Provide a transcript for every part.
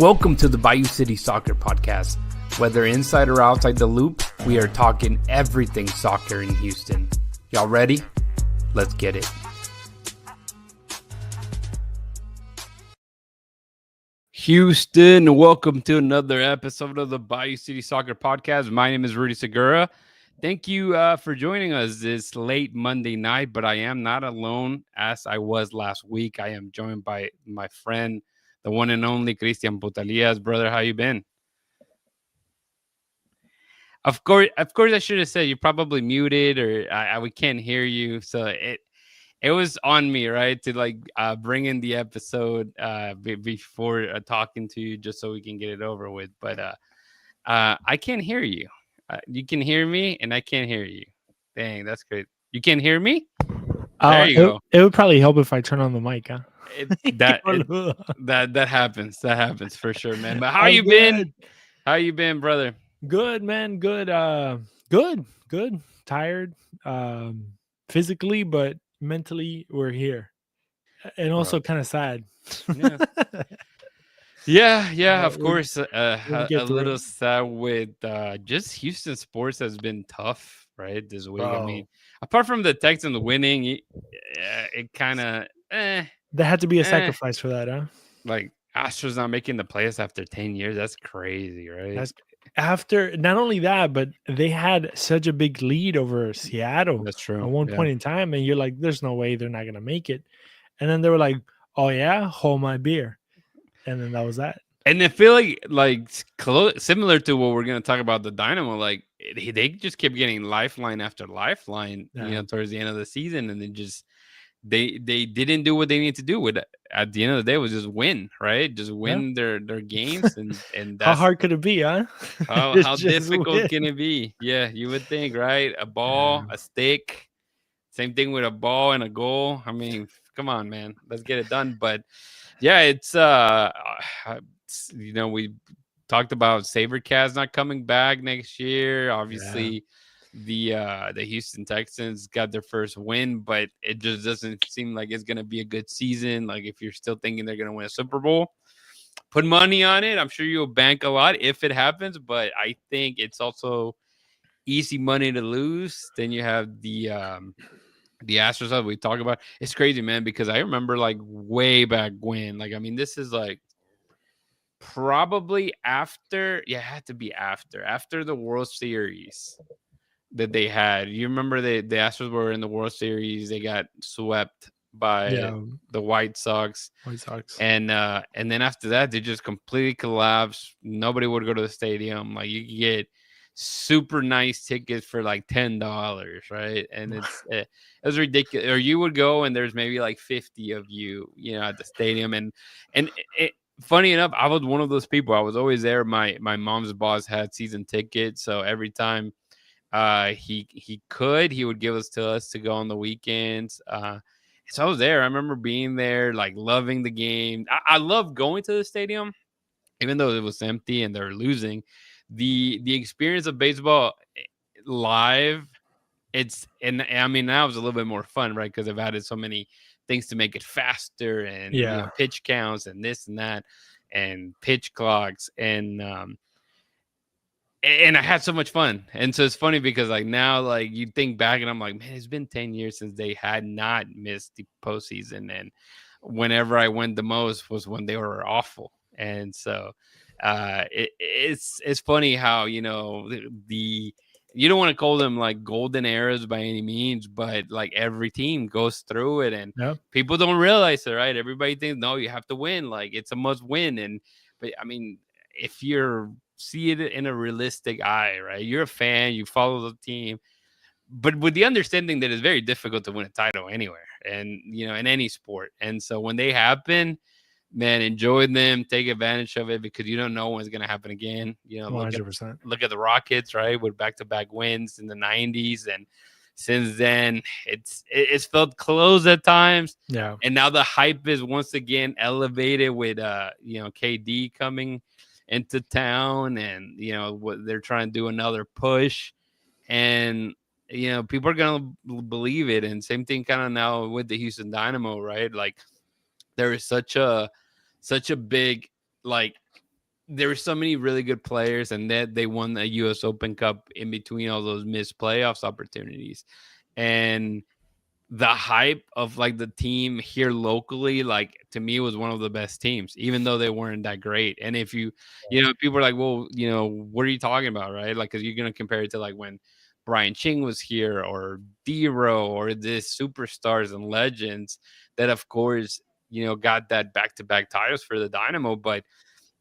Welcome to the Bayou City Soccer Podcast. Whether inside or outside the loop, we are talking everything soccer in Houston. Y'all ready? Let's get it. Houston, welcome to another episode of the Bayou City Soccer Podcast. My name is Rudy Segura. Thank you for joining us this late Monday night, but I am not alone as I was last week. I am joined by my friend, the one and only Christian Putalias. Brother, how you been? Of course, I should have said you're probably muted or we can't hear you. So it was on me, right, to bring in the episode before talking to you just so we can get it over with. But I can't hear you. You can hear me, and I can't hear you. Dang, that's great. You can't hear me? There you go. It would probably help if I turn on the mic, huh? That happens. That happens for sure, man. But how you been? How you been, brother? Good, man. Good. Good. Tired, physically, but mentally, we're here, and also kind of sad. Yeah. Of course, a little sad with just Houston sports has been tough, right, this week. Bro. I mean, apart from the Texans winning, it kind of there had to be a sacrifice for that, huh? Like Astros not making the playoffs after 10 years. That's crazy, right? That's after not only that, but they had such a big lead over Seattle. That's true. At one point in time, and you're like, "There's no way they're not gonna make it," and then they were like, "Oh yeah, hold my beer," and then that was that. And I feel like similar to what we're gonna talk about the Dynamo, like they just kept getting lifeline after lifeline, towards the end of the season, and then just they didn't do what they need to do. With at the end of the day, was just win, right? Just win their games, and that's, how hard could it be, huh? How difficult can it be? Yeah, you would think, right? A ball, a stick, same thing with a ball and a goal. I mean, come on, man, let's get it done. But yeah, it's we talked about SaberCats not coming back next year. Obviously, the Houston Texans got their first win, but it just doesn't seem like it's gonna be a good season. Like, if you're still thinking they're gonna win a Super Bowl, put money on it. I'm sure you'll bank a lot if it happens, but I think it's also easy money to lose. Then you have the Astros that we talk about. It's crazy, man, because I remember like way back when, like, I mean, this is like probably after, it had to be after the World Series that they had. You remember the Astros were in the World Series. They got swept by the White Sox. And then after that, they just completely collapsed. Nobody would go to the stadium. Like, you could get super nice tickets for like $10, right? And it was ridiculous. Or you would go and there's maybe like 50 of you, at the stadium. And funny enough, I was one of those people. I was always there. My mom's boss had season tickets, so every time he would give us to go on the weekends. So I was there. I remember being there, like loving the game. I love going to the stadium, even though it was empty and they're losing. The experience of baseball live, I mean, now it's a little bit more fun, right? Because I've added so many things to make it faster, and pitch counts and this and that, and pitch clocks, and I had so much fun. And so it's funny because like now, like you think back and I'm like, man, it's been 10 years since they had not missed the postseason. And whenever I went the most was when they were awful. And so it's funny how, you don't want to call them like golden eras by any means, but like every team goes through it, and people don't realize it, right? Everybody thinks, no, you have to win. Like, it's a must win. But I mean, if you're see it in a realistic eye, right? You're a fan, you follow the team, but with the understanding that it's very difficult to win a title anywhere, and in any sport. And so when they happen, man, enjoy them, take advantage of it, because you don't know when it's going to happen again. 100%. Look at the Rockets, right, with back-to-back wins in the 90s, and since then it's felt close at times. And now the hype is once again elevated with KD coming into town, and what they're trying to do, another push, and people are gonna believe it. And same thing kind of now with the Houston Dynamo, right? Like, there is such a big like there were so many really good players, and that they won the U.S. Open Cup in between all those missed playoffs opportunities, and the hype of like the team here locally, like to me, was one of the best teams, even though they weren't that great. And if people are like, well, what are you talking about, right? Like, because you're gonna compare it to like when Brian Ching was here, or Dero, or this superstars and legends that, of course, got that back-to-back titles for the Dynamo. But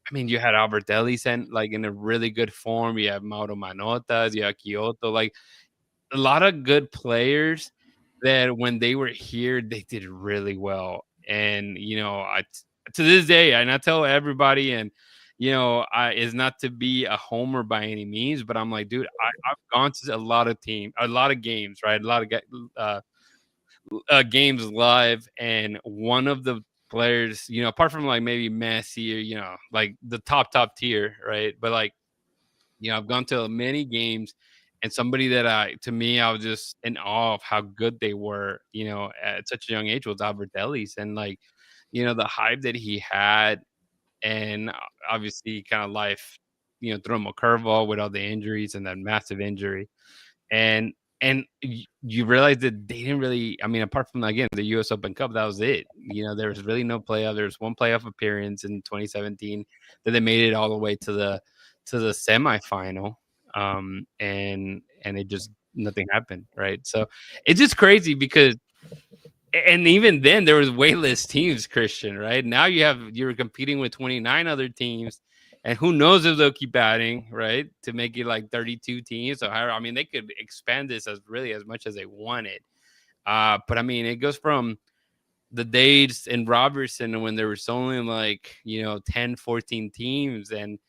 I mean, you had Albert Ellis and like in a really good form. You have Mauro Manotas, you have Kyoto, like a lot of good players that when they were here, they did really well. And to this day, and I tell everybody, and is not to be a homer by any means, but I'm like, dude, I've gone to a lot of games, right? A lot of uh, games live, and one of the players, apart from like maybe Messi, or like the top tier, right? But like, I've gone to many games, and somebody that to me, I was just in awe of how good they were, at such a young age, was Albert Ellis. And like, the hype that he had, and obviously kind of life, threw him a curveball with all the injuries and that massive injury. And you realize that they didn't really, I mean, apart from, again, the US Open Cup, that was it. There was really no playoff. There was one playoff appearance in 2017 that they made it all the way to the semifinal. And it just, nothing happened, right? So it's just crazy because, and even then there was way less teams, Christian, right? Now you're competing with 29 other teams, and who knows if they'll keep adding, right, to make it like 32 teams. So I mean, they could expand this as much as they wanted. But I mean, it goes from the days in Robertson when there was only like 10, 14 teams, and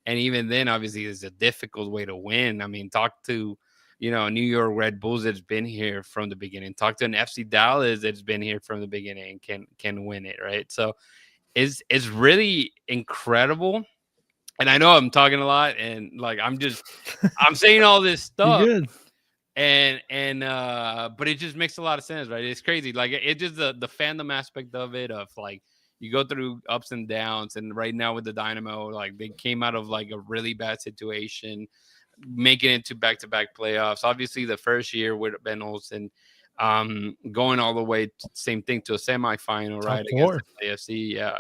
even then, obviously, it's a difficult way to win. I mean, talk to New York Red Bulls that's been here from the beginning. Talk to an FC Dallas that's been here from the beginning and can win it, right? So it's really incredible. And I know I'm talking a lot, and like I'm saying all this stuff, You're good. and but it just makes a lot of sense, right? It's crazy. Like, it just the fandom aspect of it, of like you go through ups and downs, and right now with the Dynamo, like they came out of like a really bad situation, making it to back-to-back playoffs. Obviously, the first year with Ben Olsen, going all the way, same thing, to a semifinal, Top right, four. against LAFC, yeah.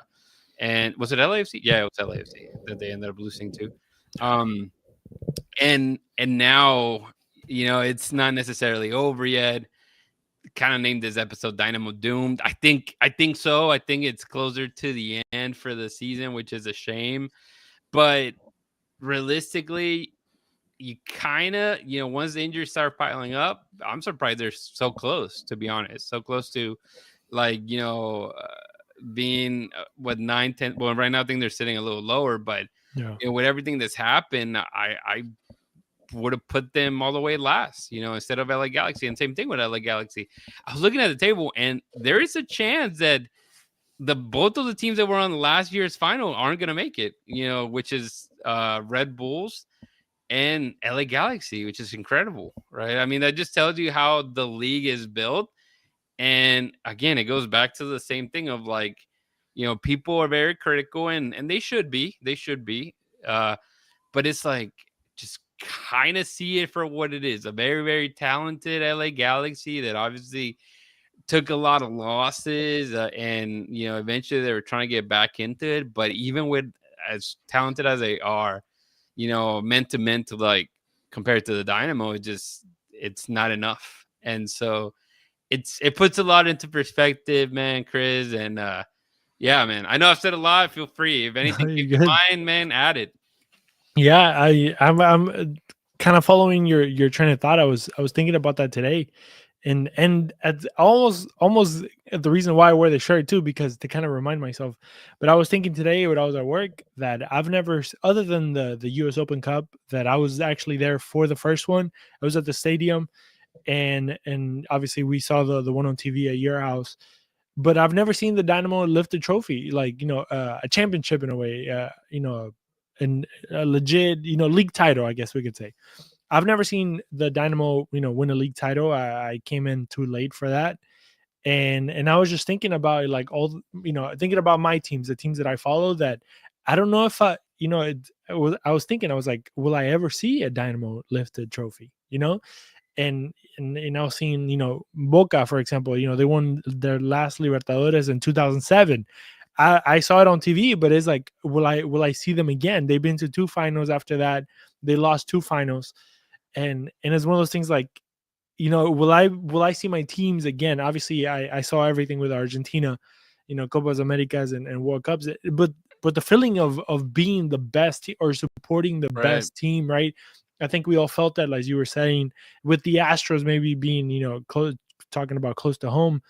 And was it LAFC? Yeah, it was LAFC that they ended up losing to. And now, it's not necessarily over yet. Kind of named this episode Dynamo Doomed. I think so. I think it's closer to the end for the season, which is a shame. But realistically, you kind of, once the injuries start piling up, I'm surprised they're so close, to be honest. So close to, like, being what 9-10. Well, right now I think they're sitting a little lower, but Yeah. with everything that's happened, I would have put them all the way last, instead of LA Galaxy. And same thing with LA Galaxy. I was looking at the table, and there is a chance that both of the teams that were on last year's final aren't going to make it, which is Red Bulls and LA Galaxy, which is incredible, right? I mean, that just tells you how the league is built. And again, it goes back to the same thing of like, people are very critical, and they should be. But it's like, just kind of see it for what it is. A very, very talented LA Galaxy that obviously took a lot of losses, and eventually they were trying to get back into it. But even with as talented as they are, meant to like, compared to the Dynamo, it's not enough. And so it puts a lot into perspective, man, Chris. And yeah, man, I know I've said a lot. Feel free, if anything keeps in mind, man, add it. Yeah, I'm kind of following your train of thought. I was thinking about that today, and at almost the reason why I wear the shirt too, because to kind of remind myself. But I was thinking today when I was at work that I've never, other than the US Open Cup, that I was actually there for the first one. I was at the stadium, and obviously we saw the one on TV at your house. But I've never seen the Dynamo lift a trophy, like a championship in a way, and a legit league title, I guess we could say. I've never seen the Dynamo win a league title. I came in too late for that, and I was just thinking about like all thinking about my teams, the teams that I follow, that I don't know if I was thinking, I was like, will I ever see a Dynamo lift a trophy? And I was seeing, Boca, for example, they won their last Libertadores in 2007. I saw it on TV, but it's like, will I see them again? They've been to 2 finals after that. They lost 2 finals, and it's one of those things like, will I see my teams again? Obviously, I saw everything with Argentina, Copas Americas and World Cups, but the feeling of being the best or supporting the best team, right? I think we all felt that, as you were saying, with the Astros maybe being, talking about close to home,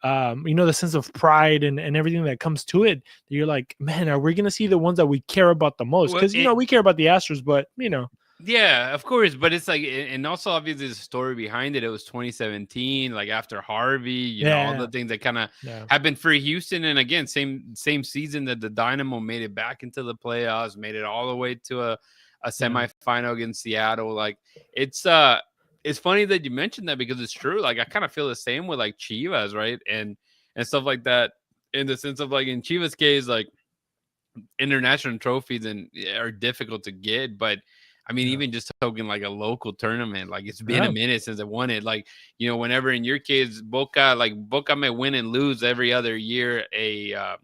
the sense of pride and everything that comes to it. You're like, man, are we going to see the ones that we care about the most? Because, we care about the Astros, but, Yeah, of course. But it's like, and also obviously the story behind it. It was 2017, like after Harvey, all the things that kind of happened for Houston. And again, same season that the Dynamo made it back into the playoffs, made it all the way to a semifinal against Seattle. Like it's funny that you mentioned that, because it's true. Like I kind of feel the same with like Chivas, right? And stuff like that, in the sense of like in Chivas' case, like international trophies are difficult to get, but I mean, even just talking like a local tournament, like it's been a minute since I won it. Like, whenever in your case, Boca may win and lose every other year the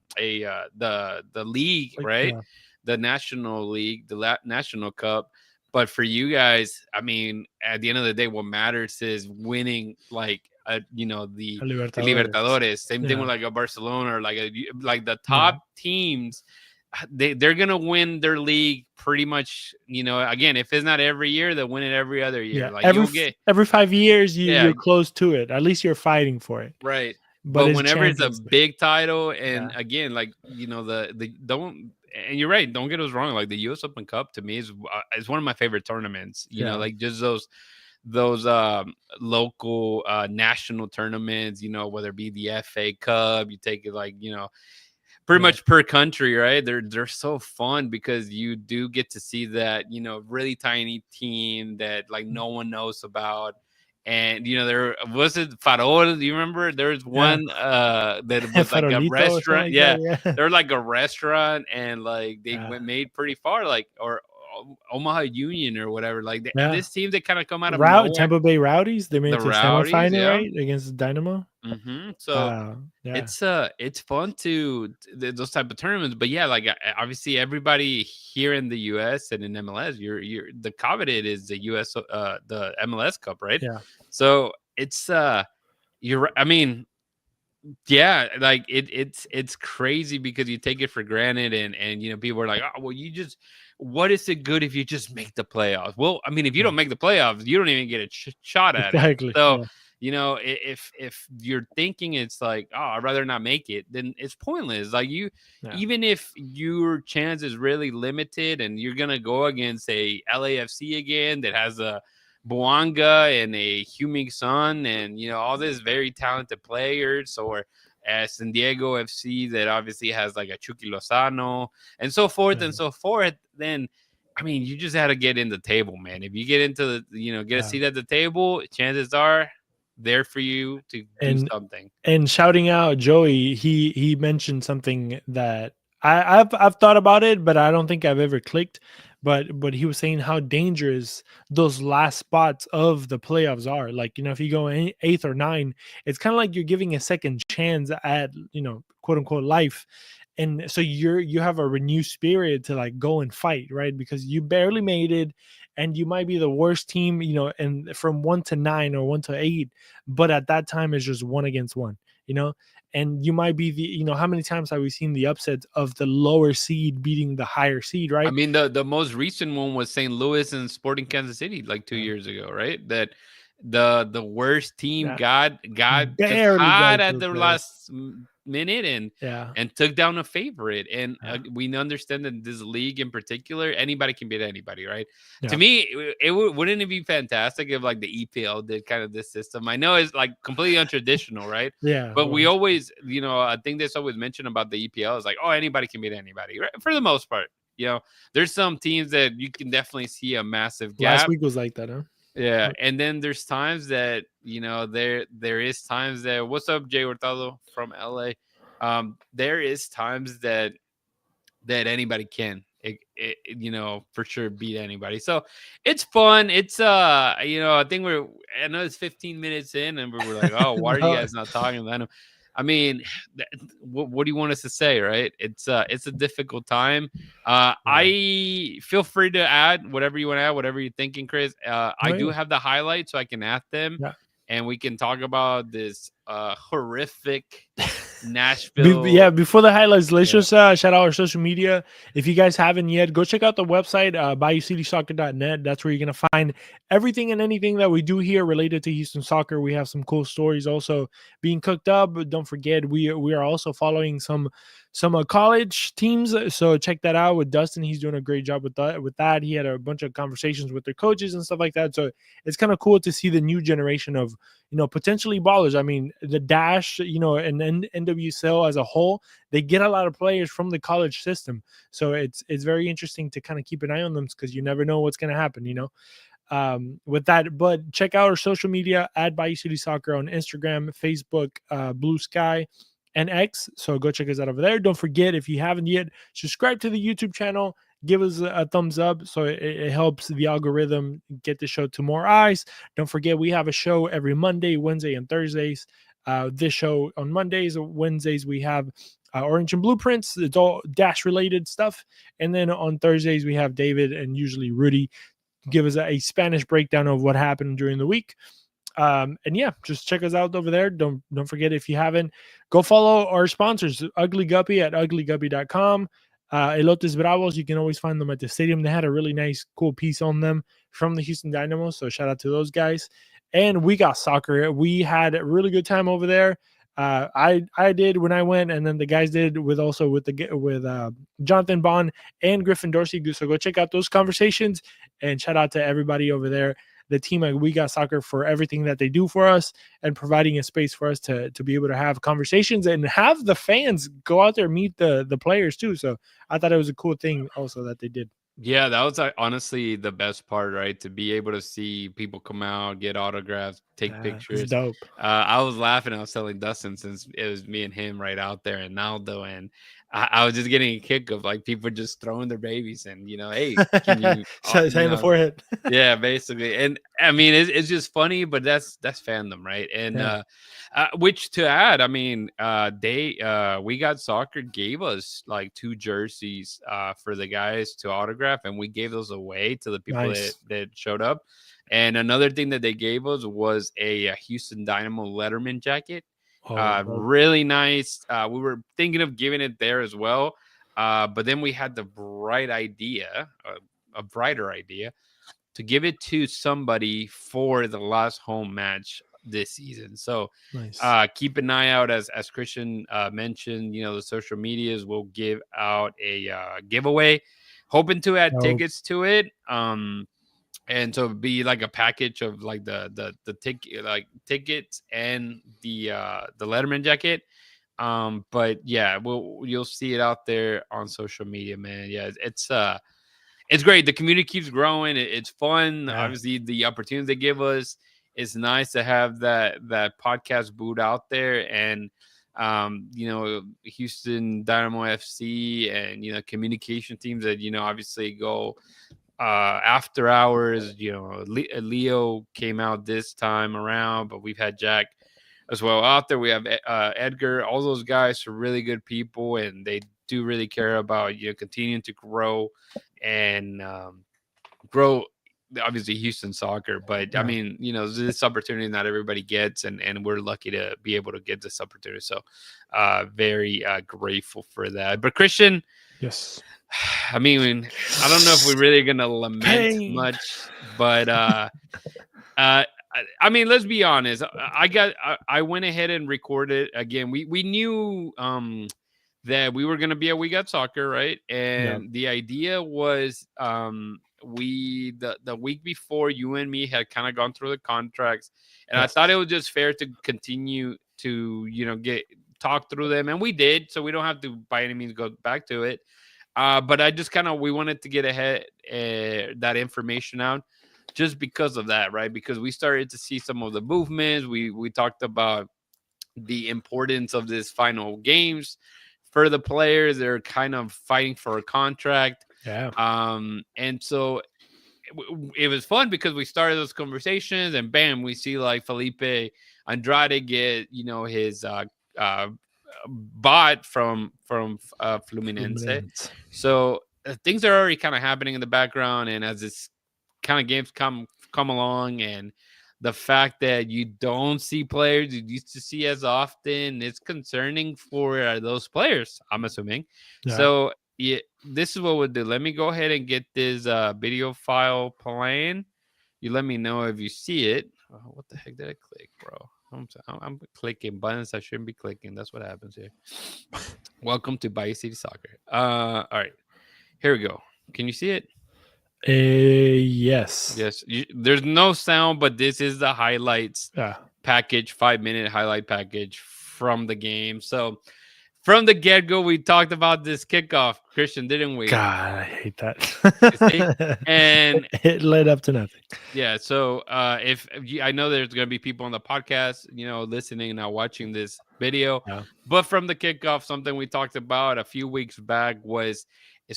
league, right? Yeah. The National League, the National Cup. But for you guys, I mean, at the end of the day, what matters is winning, like, the Libertadores. Same thing with like a Barcelona or like the top teams. They're gonna win their league pretty much, again, if it's not every year, they'll win it every other year. Yeah, like every 5 years you're close to it. At least you're fighting for it, right? But whenever it's a big title, and again, like the don't, and you're right, don't get us wrong, like the US Open Cup to me is one of my favorite tournaments. Like just those local national tournaments, whether it be the FA Cup, you take it like pretty much per country, right? They're so fun because you do get to see that, really tiny team that like no one knows about. And there was it Farol. Do you remember? There's one that was like a restaurant. They're like a restaurant, and like they made pretty far, like or Omaha Union or whatever. Like this team, they kind of come out of nowhere. Tampa Bay Rowdies. They made it to semifinal, right, against Dynamo. Mm-hmm. So it's fun to those type of tournaments. But like obviously everybody here in the US and in MLS, you're the coveted is the US the MLS Cup, right? Yeah. So it's I mean, like it's crazy because you take it for granted, and people are like, oh well, what is it good if you just make the playoffs? Well, I mean, if you don't make the playoffs, you don't even get a shot at it. So if you're thinking it's like, oh, I'd rather not make it, then it's pointless. Like even if your chance is really limited and you're going to go against a LAFC again that has a Boanga and a Huming Son and, all these very talented players, or San Diego FC that obviously has like a Chucky Lozano and so forth and so forth, then I mean, you just had to get in the table, man. If you get into the, get a seat at the table, chances are there for you to do something. And shouting out Joey, he mentioned something that I've thought about it, but I don't think I've ever clicked. But he was saying how dangerous those last spots of the playoffs are. Like, if you go 8th or 9th, it's kind of like you're giving a second chance at, quote unquote life. And so you have a renewed spirit to like go and fight, right? Because you barely made it, and you might be the worst team, and from 1 to 9 or 1 to 8, but at that time it's just 1 against 1, and you might be the, how many times have we seen the upsets of the lower seed beating the higher seed, right? I mean, the most recent one was St. Louis and Sporting Kansas City like 2 years ago, right? That the worst team got barely hot at the last minute and took down a favorite. And we understand that this league in particular, anybody can beat anybody, right? To me, wouldn't it be fantastic if like the EPL did kind of this system? I know it's like completely untraditional, right? But we always, I think that's always mentioned about the EPL is like, oh, anybody can beat anybody, right? For the most part. There's some teams that you can definitely see a massive gap. Last week was like that, huh? Yeah, and then there's times that there is times that what's up, Jay Hurtado from LA. There is times that anybody can. for sure beat anybody. So it's fun. It's I think I know it's 15 minutes in, and we were like, oh, why are you No, guys not talking about him? I mean, what do you want us to say, right? It's a difficult time. I feel free to add whatever you want to add, whatever you're thinking, Chris. I do have the highlights, so I can add them, yeah. and we can talk about this horrific Nashville. Before the highlights, let's Yeah. just shout out our social media. If you guys haven't yet, go check out the website, BayouCitySoccer.net. That's where you're going to find everything and anything that we do here related to Houston soccer. We have some cool stories also being cooked up. But don't forget, we are also following some college teams. So check that out with Dustin. He's doing a great job with that. He had a bunch of conversations with their coaches and stuff like that. So it's kind of cool to see the new generation of potentially ballers. I mean, the Dash, and NWSL as a whole, they get a lot of players from the college system. So it's very interesting to kind of keep an eye on them because you never know what's going to happen, with that. But check out our social media at Bayou City Soccer on Instagram, Facebook, Blue Sky, and X. So go check us out over there. Don't forget, if you haven't yet, subscribe to the YouTube channel. Give us a thumbs up so it helps the algorithm get the show to more eyes. Don't forget, we have a show every Monday, Wednesday, and Thursdays. This show on Mondays, Wednesdays, we have Orange and Blueprints. It's all Dash related stuff. And then on Thursdays, we have David and usually Rudy give us a Spanish breakdown of what happened during the week. And yeah, just check us out over there. Don't forget, if you haven't, go follow our sponsors, Ugly Guppy at uglyguppy.com. Elotes Bravos, you can always find them at the stadium. They had a really nice, cool piece on them from the Houston Dynamo. So shout out to those guys. And We Got Soccer. We had a really good time over there. I did when I went, and then the guys did with Jonathan Bond and Griffin Dorsey. So go check out those conversations, and shout out to everybody over there, the team at We Got Soccer, for everything that they do for us and providing a space for us to be able to have conversations and have the fans go out there and meet the players too. So I thought it was a cool thing also that they did. Yeah, that was honestly the best part, right? To be able to see people come out, get autographs, take pictures. It's dope. I was laughing. I was telling Dustin, since it was me and him right out there, and Naldo, and I was just getting a kick of like people just throwing their babies, and hey, can you saying the forehead? Yeah, basically. And I mean, it's just funny, but that's fandom, right? And which, to add, I mean, We Got Soccer gave us like 2 jerseys for the guys to autograph, and we gave those away to the people that showed up. And another thing that they gave us was a Houston Dynamo Letterman jacket. Really nice. We were thinking of giving it there as well, but then we had the brighter idea to give it to somebody for the last home match this season. So keep an eye out, as Christian mentioned. The social medias will give out a giveaway, hoping to add tickets to it. And so it'd be like a package of like the ticket, like tickets and the Letterman jacket. But yeah, you'll see it out there on social media, man. Yeah, it's great. The community keeps growing. It's fun. Yeah. Obviously, the opportunities they give us. It's nice to have that podcast boot out there, and Houston Dynamo FC, and communication teams that obviously go after hours. Leo came out this time around, but we've had Jack as well out there. We have Edgar. All those guys are really good people, and they do really care about continuing to grow and grow, obviously, Houston soccer. But I mean, this opportunity not everybody gets, and we're lucky to be able to get this opportunity. So very grateful for that. But Christian, yes, I mean, I don't know if we're really gonna lament much, but I mean, let's be honest. I went ahead and recorded again. We knew that we were going to be at We Got Soccer, right? And the idea was the week before, you and me had kind of gone through the contracts, and I thought it was just fair to continue to talk through them, and we did, so we don't have to by any means go back to it. But I just we wanted to get ahead that information out, just because of that, right? Because we started to see some of the movements. We talked about the importance of this final games for the players. They're kind of fighting for a contract. Yeah. And so it was fun because we started those conversations, and bam, we see like Felipe Andrade get his bought from Fluminense. So things are already kind of happening in the background, and as this kind of games come along, and the fact that you don't see players you used to see as often, it's concerning for those players, I'm assuming. Yeah. So yeah, this is what we'll do. Let me go ahead and get this video file playing. You let me know if you see it. Oh, what the heck did I click, bro? I'm clicking buttons I shouldn't be clicking. That's what happens here. Welcome to Bayou City Soccer. All right, here we go. Can you see it? Yes. There's no sound, but this is the highlights package, 5-minute highlight package from the game. So from the get-go, we talked about this kickoff, Christian, didn't we? God, I hate that. And it led up to nothing. Yeah. So if I know there's going to be people on the podcast, listening now, watching this video, but from the kickoff, something we talked about a few weeks back was we're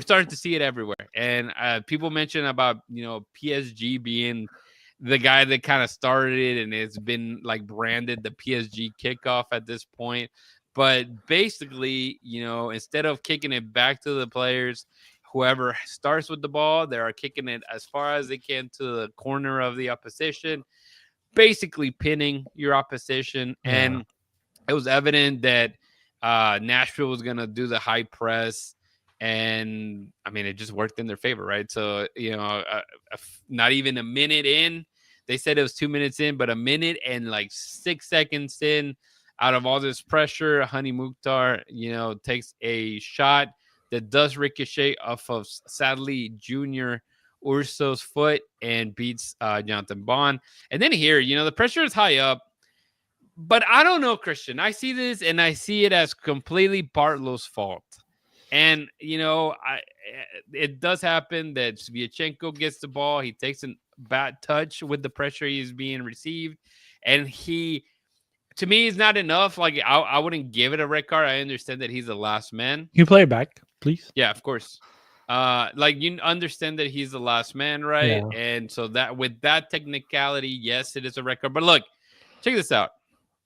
starting to see it everywhere. And people mentioned about, PSG being the guy that kind of started it, and it's been like branded the PSG kickoff at this point. But basically, instead of kicking it back to the players, whoever starts with the ball, they are kicking it as far as they can to the corner of the opposition, basically pinning your opposition. And it was evident that Nashville was going to do the high press. And I mean, it just worked in their favor, right? So, not even a minute in, they said it was 2 minutes in, but a minute and like 6 seconds in, out of all this pressure, Hani Mukhtar, takes a shot that does ricochet off of, sadly, Junior Urso's foot and beats Jonathan Bond. And then here, the pressure is high up. But I don't know, Christian. I see this, and I see it as completely Bartlow's fault. And, it does happen that Sviatchenko gets the ball. He takes a bad touch with the pressure he's being received. And to me, it's not enough. Like, I wouldn't give it a red card. I understand that he's the last man. Can you play it back, please? Yeah, of course. You understand that he's the last man, right? Yeah. And so that with that technicality, yes, it is a red card. But look, check this out.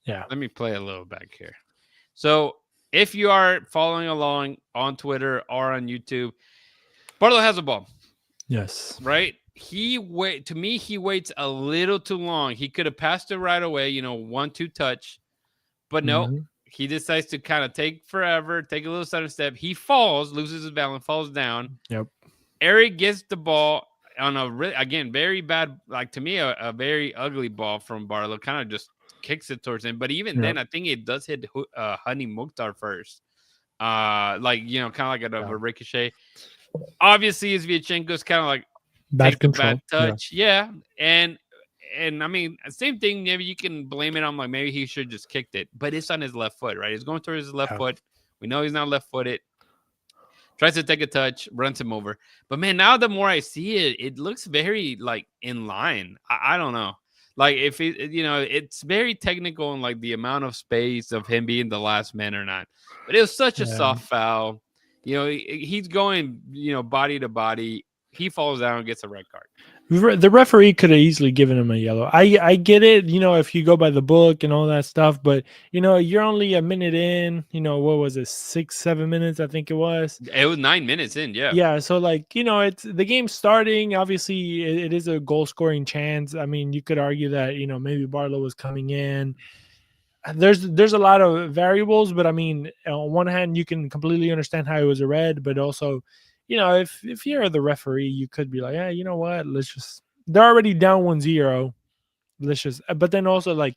Yeah. Let me play a little back here. So if you are following along on Twitter or on YouTube, Barlow has a ball. Yes. Right? He waits a little too long. He could have passed it right away, 1-2 touch. But no, he decides to kind of take forever, take a little sudden step. He falls, loses his balance, falls down. Yep. Eric gets the ball on again, very bad, like to me, a very ugly ball from Barlow, kind of just kicks it towards him. But even then, I think it does hit Hani Mukhtar first. Kind of like a ricochet. Obviously, Sviatchenko's kind of like bad control, bad touch. Yeah. And I mean, same thing. Maybe you can blame it on like maybe he should just kicked it, but it's on his left foot, right? He's going towards his left foot. We know he's not left-footed. Tries to take a touch, runs him over. But man, now the more I see it, it looks very like in line. I don't know. Like if it, it's very technical in like the amount of space of him being the last man or not. But it was such a soft foul. He's going, body to body. He falls down and gets a red card. The referee could have easily given him a yellow. I get it, if you go by the book and all that stuff, but you're only a minute in, what was it, 6-7 minutes? I think it was 9 minutes in. Yeah. So it's the game starting. Obviously it is a goal scoring chance. I mean, you could argue that, maybe Barlow was coming in. There's a lot of variables, but I mean, on one hand, you can completely understand how it was a red, but also, if you're the referee, you could be like, yeah, you know what? They're already down 1-0. But then also like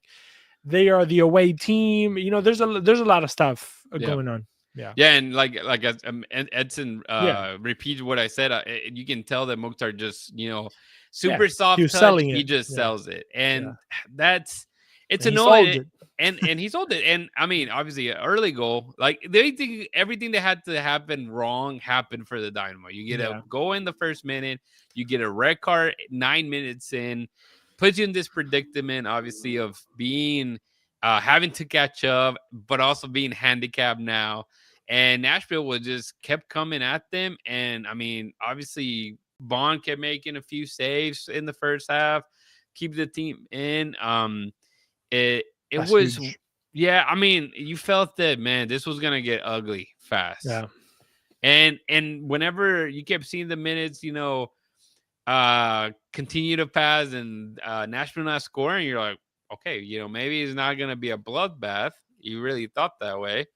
they are the away team. There's a lot of stuff going on. Yeah. Yeah. And like as Edson repeats what I said, you can tell that Mukhtar just, super soft touch. He just sells it. And it's annoying. And he sold it. And I mean, obviously, an early goal, like everything that had to happen wrong happened for the Dynamo. You get a goal in the first minute, you get a red card 9 minutes in, puts you in this predicament, obviously, of being having to catch up, but also being handicapped now. and Nashville was just kept coming at them. And I mean, obviously, Bond kept making a few saves in the first half, keep the team in. It That's was, huge. yeah. I mean, you felt that, man, this was gonna get ugly fast. Yeah. And whenever you kept seeing the minutes, continue to pass and Nashville not scoring, you're like, okay, maybe it's not gonna be a bloodbath. You really thought that way.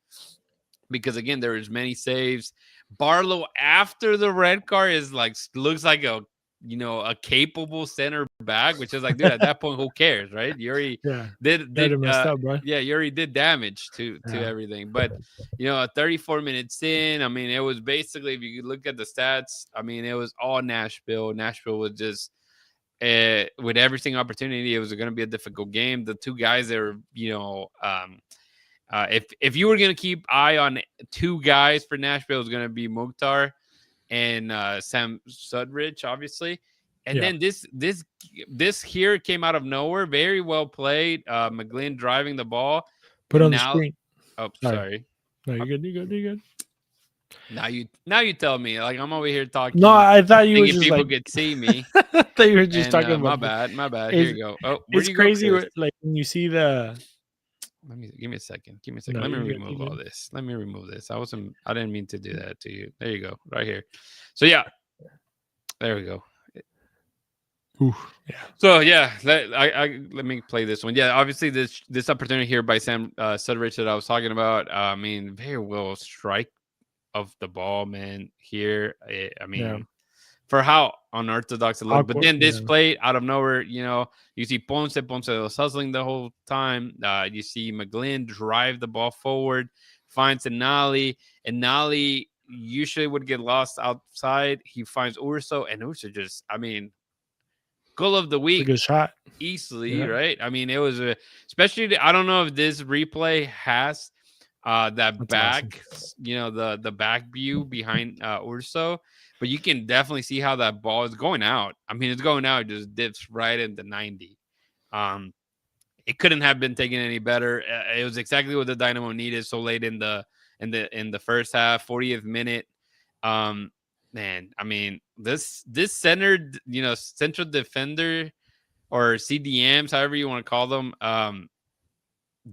Because again, there was many saves. Barlow after the red card is looks like a capable center back, which is like, dude, at that point, who cares, right? You already did messed up, bro. Yeah, you already did damage to everything. But 34 minutes in, I mean, it was basically, if you look at the stats, I mean, it was all Nashville. Nashville was just with every single opportunity. It was going to be a difficult game. The two guys that were, if you were going to keep eye on two guys for Nashville, it was going to be Mukhtar and Sam Sudrich, obviously. And then this here came out of nowhere. Very well played. McGlynn driving the ball. Put on the screen. Oh, sorry. No, you're good. You're good. Now you tell me. Like, I'm over here talking. No, I thought you were just people like could see me. I thought you were just talking about. My bad. Here you go. Oh, it's crazy. Like when you see the. Give me a second. No, let me remove all this. Let me remove this. I didn't mean to do that to you. There you go. Right here. So yeah. There we go. Ooh, yeah. So yeah, let me play this one. Yeah, obviously this opportunity here by Sam Sudrich that I was talking about. I mean, very well strike of the ball, man. Here, I mean, for how unorthodox it looked. But then this play out of nowhere, you see Ponce was hustling the whole time. You see McGlynn drive the ball forward, finds Nali, and Nali usually would get lost outside. He finds Urso, and Urso just, I mean, goal of the week. Good shot. Easily, right? I mean, it was especially, I don't know if this replay has that back, awesome. The back view behind Urso, but you can definitely see how that ball is going out. I mean, it's going out, it just dips right into 90. It couldn't have been taken any better. It was exactly what the Dynamo needed so late in the first half, 40th minute. Man, I mean, this centered, central defender or CDMs, however you want to call them,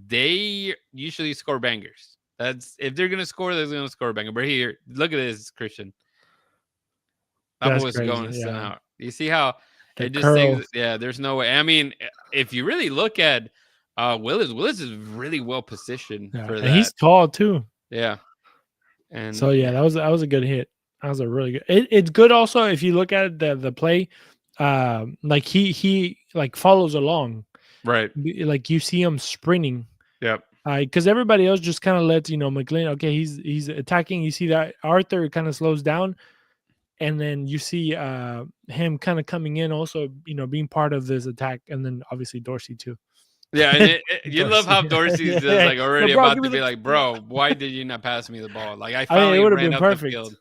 they usually score bangers. That's, if they're gonna score, they're gonna score a banger. But here, look at this, Christian. That was going out. You see how it just takes, there's no way. I mean, if you really look at Willis is really well positioned for that. And he's tall too. Yeah. And so that was a good hit. That was a really good. It's good also if you look at the play, like he like follows along, right? Like you see him sprinting. Yep. Because everybody else just kind of lets McGlynn. Okay, he's attacking. You see that Arthur kind of slows down, and then you see him kind of coming in, also being part of this attack, and then obviously Dorsey too. Yeah, and you love how Dorsey's just like already about to be like, bro, why did you not pass me the ball? Like I finally ran up the field.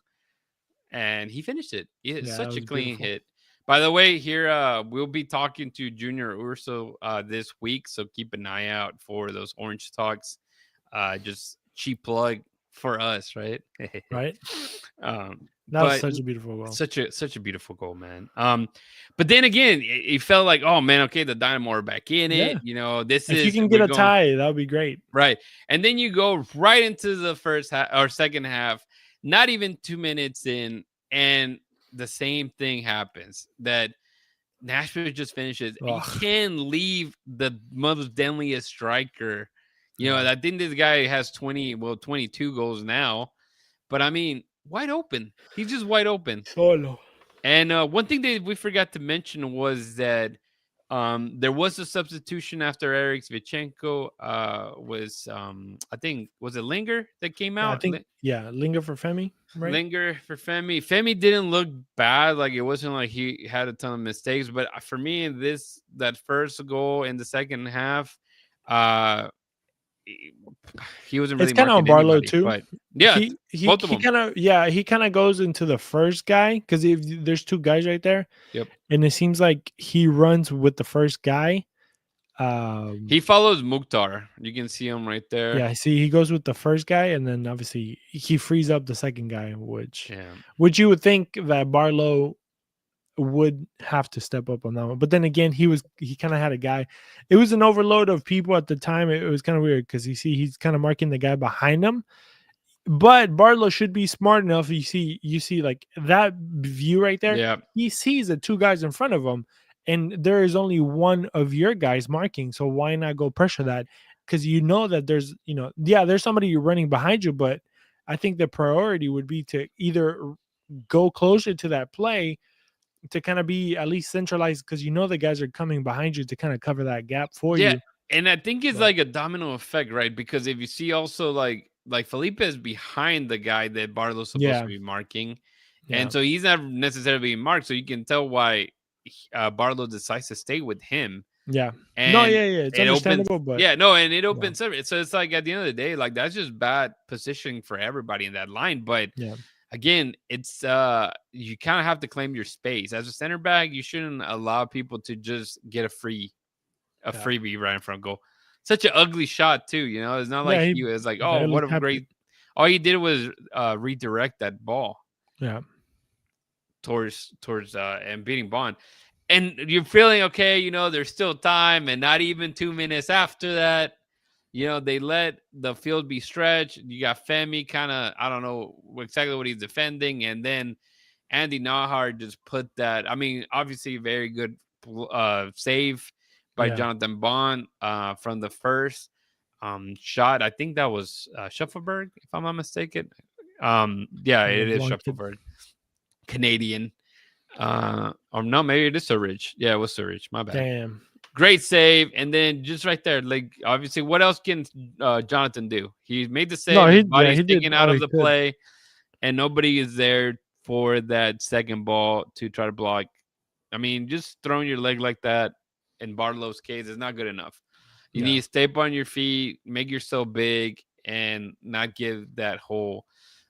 And he finished it. It's such a clean hit. By the way, here we'll be talking to Junior Urso this week, so keep an eye out for those Orange Talks. Just cheap plug for us, right? Right. That was such a beautiful goal. Such a beautiful goal, man. But then again, it felt like, oh man, okay, the Dynamo are back in it. This if you can get a tie, that would be great. Right. And then you go right into the first half or second half. Not even 2 minutes in, and the same thing happens. That Nashville just finishes. You can leave the most deadliest striker. I think this guy has 22 goals now. But I mean, wide open. He's just wide open. Solo. And one thing that we forgot to mention was that there was a substitution after Eric Zvichenko was I think, was it Linger that came out? I think Linger for Femi, right? Linger for Femi. Femi didn't look bad. Like, it wasn't like he had a ton of mistakes, but for me, that first goal in the second half, he wasn't really. It's kind of on Barlow too. But yeah, he kind of goes into the first guy because there's two guys right there. Yep. And it seems like he runs with the first guy, Um, He follows Mukhtar. You can see him right there. yeah, see, he goes with the first guy, and then obviously he frees up the second guy, Yeah. which you would think that Barlow would have to step up on that one. But then again, he kind of had a guy. It was an overload of people at the time. It was kind of weird because you see he's kind of marking the guy behind him. But Barlow should be smart enough. You see like that view right there. Yeah. He sees the two guys in front of him, and there is only one of your guys marking. So why not go pressure that? Because you know that there's there's somebody you're running behind you, but I think the priority would be to either go closer to that play to kind of be at least centralized because you know the guys are coming behind you to kind of cover that gap for Yeah. you. And I think it's But like a domino effect, right? Because if you see also like Felipe is behind the guy that Barlow's supposed to yeah, be marking. yeah, And so he's not necessarily being marked. So you can tell why Barlow decides to stay with him. yeah. No, And yeah. It's it opens, understandable, but yeah, no, and it yeah, opens up. So it's like at the end of the day, like that's just bad positioning for everybody in that line. But yeah, again, it's you kind of have to claim your space. As a center back, you shouldn't allow people to just get a yeah, freebie right in front of goal. Such an ugly shot too, you know. It's not like yeah. He he was like, oh, barely what a tapped it. great. All he did was redirect that ball Yeah, towards and beating Bond. And you're feeling okay, you know, there's still time, and not even 2 minutes after that, you know, they let the field be stretched. You got Femi kind of, I don't know exactly what he's defending, and then Andy Nahar just put that. I mean, obviously, very good save by yeah. Jonathan Bond from the first shot. I think that was Shuffleberg, if I'm not mistaken. Yeah, The it is blonde kid. Shuffleberg, Canadian. Or no, maybe it is Surridge. Yeah, it was Surridge. My bad. Damn. Great save, and then just right there, like obviously, what else can Jonathan do? He made the No, save. His body's he did sticking out all of he the could. play, and nobody is there for that second ball to try to block. I mean, just throwing your leg like that in Barlow's case is not good enough. You Yeah. need to stay up on your feet, make yourself big, and not give that whole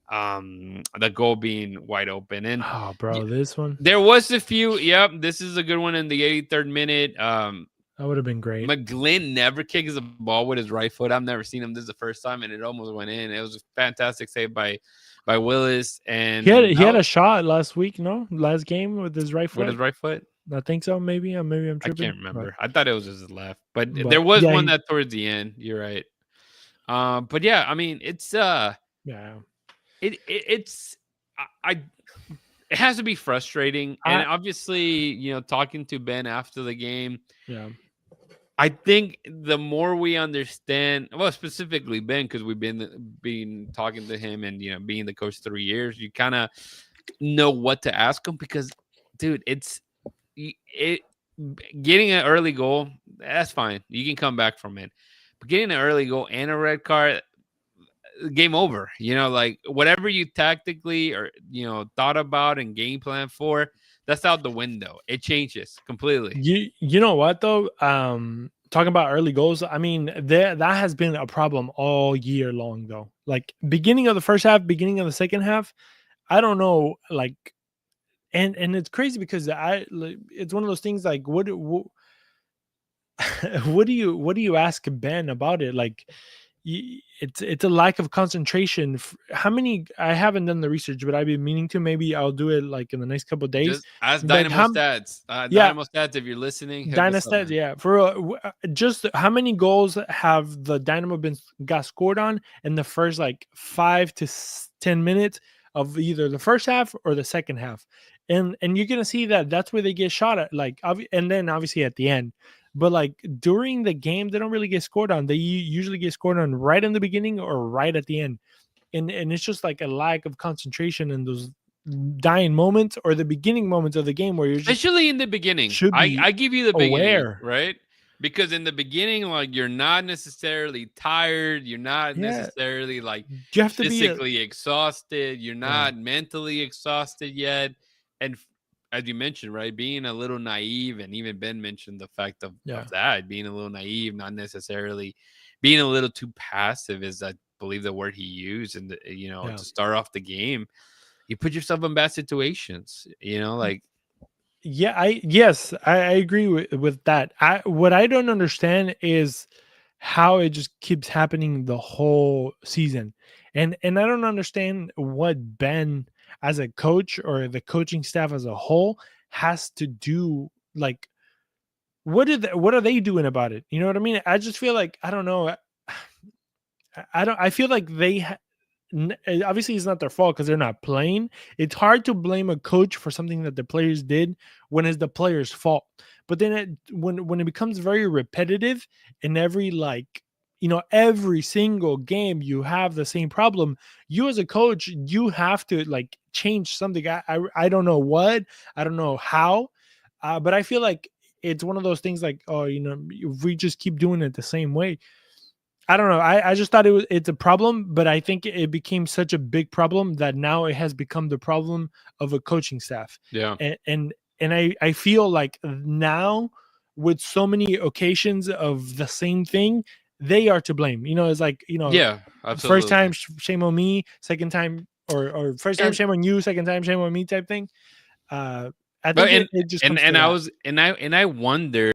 the goal being wide open. And Oh, bro, this one there was a few. Yep, this is a good one in the 83rd minute. that would have been great. McGlynn never kicks the ball with his right foot. I've never seen him. This is the first time, and it almost went in. It was a fantastic save by Willis, and He had a shot last week, no, last game with his right with foot. his right foot. I think so. Maybe I'm I tripping. can't remember. I thought it was his left, but there But was yeah, one that towards the end. You're right. But yeah, I mean, it's yeah. it's I it has to be frustrating, and obviously, you know, talking to Ben after the game, Yeah. I think the more we understand, well, specifically Ben, because we've been talking to him, and you know, being the coach 3 years, you kind of know what to ask him because, dude, it getting an early goal, that's fine. You can come back from it, but getting an early goal and a red card, game over. You know, like whatever you tactically or thought about and game plan for, that's out the window. It changes completely. You know what though? Talking about early goals, I mean that has been a problem all year long though. Like beginning of the first half, beginning of the second half, I don't know. Like, and it's crazy because it's one of those things. Like, what what do you ask Ben about it? Like, it's a lack of concentration. How many? I haven't done the research, but I've been meaning to. Maybe I'll do it like in the next couple of days. Just ask But Dynamo Stats. yeah, Dynamo Stats, if you're listening, hit us up, Dynastats, man. yeah. For just how many goals have the Dynamo got scored on in the first like 5 to 10 minutes of either the first half or the second half, and you're gonna see that that's where they get shot at, like, and then obviously at the end. But like during the game, they don't really get scored on. They usually get scored on right in the beginning or right at the end, and it's just like a lack of concentration in those dying moments or the beginning moments of the game where you're just Especially in the beginning. should be I give you the beginning, aware. right? Because in the beginning, like, you're not necessarily tired, you're not necessarily like You have to be physically exhausted, you're not mentally exhausted yet. And as you mentioned, right, being a little naive, and even Ben mentioned the fact of that, being a little naive, not necessarily being a little too passive is, I believe, the word he used, and to start off the game. You put yourself in bad situations, like I agree with that. What I don't understand is how it just keeps happening the whole season. And I don't understand what Ben as a coach or the coaching staff as a whole has to do. Like, what are they doing about it? You know what I mean? I just feel like, I don't know. I feel like obviously it's not their fault because they're not playing. It's hard to blame a coach for something that the players did when it's the players' fault. But then when it becomes very repetitive in every, like, every single game you have the same problem, you as a coach, you have to like change something. I don't know what, I don't know how, but I feel like it's one of those things like, oh, if we just keep doing it the same way, I don't know. I just thought it's a problem, but I think it became such a big problem that now it has become the problem of a coaching staff. Yeah. And I feel like now, with so many occasions of the same thing, they are to blame. It's like, Yeah, first time absolutely. shame on me, second time, or first time And shame on you, second time shame on me type thing. I but think it just comes to and I that. was and I wonder,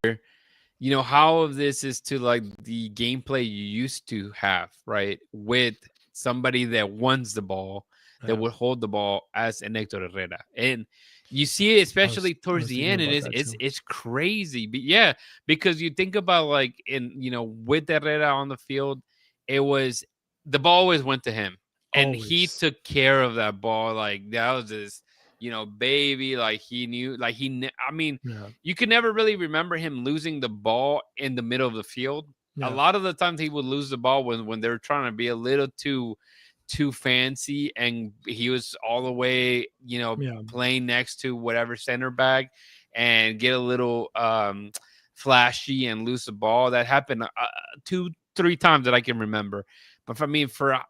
how of this is to like the gameplay you used to have, right? With somebody that wants the ball, that Yeah. would hold the ball as an Hector Herrera. And you see it especially I towards was the thinking end, and about it's that it's too. it's crazy. But yeah, because you think about like with Herrera on the field, it was the ball always went to him. And he Always. took care of that ball. Like that was his, baby. Like he knew, like I mean, Yeah. you can never really remember him losing the ball in the middle of the field. A Yeah. lot of the times he would lose the ball when they're trying to be a little too fancy, and he was all the way, Yeah. playing next to whatever center back and get a little flashy and lose the ball. That happened 2-3 times that I can remember. But for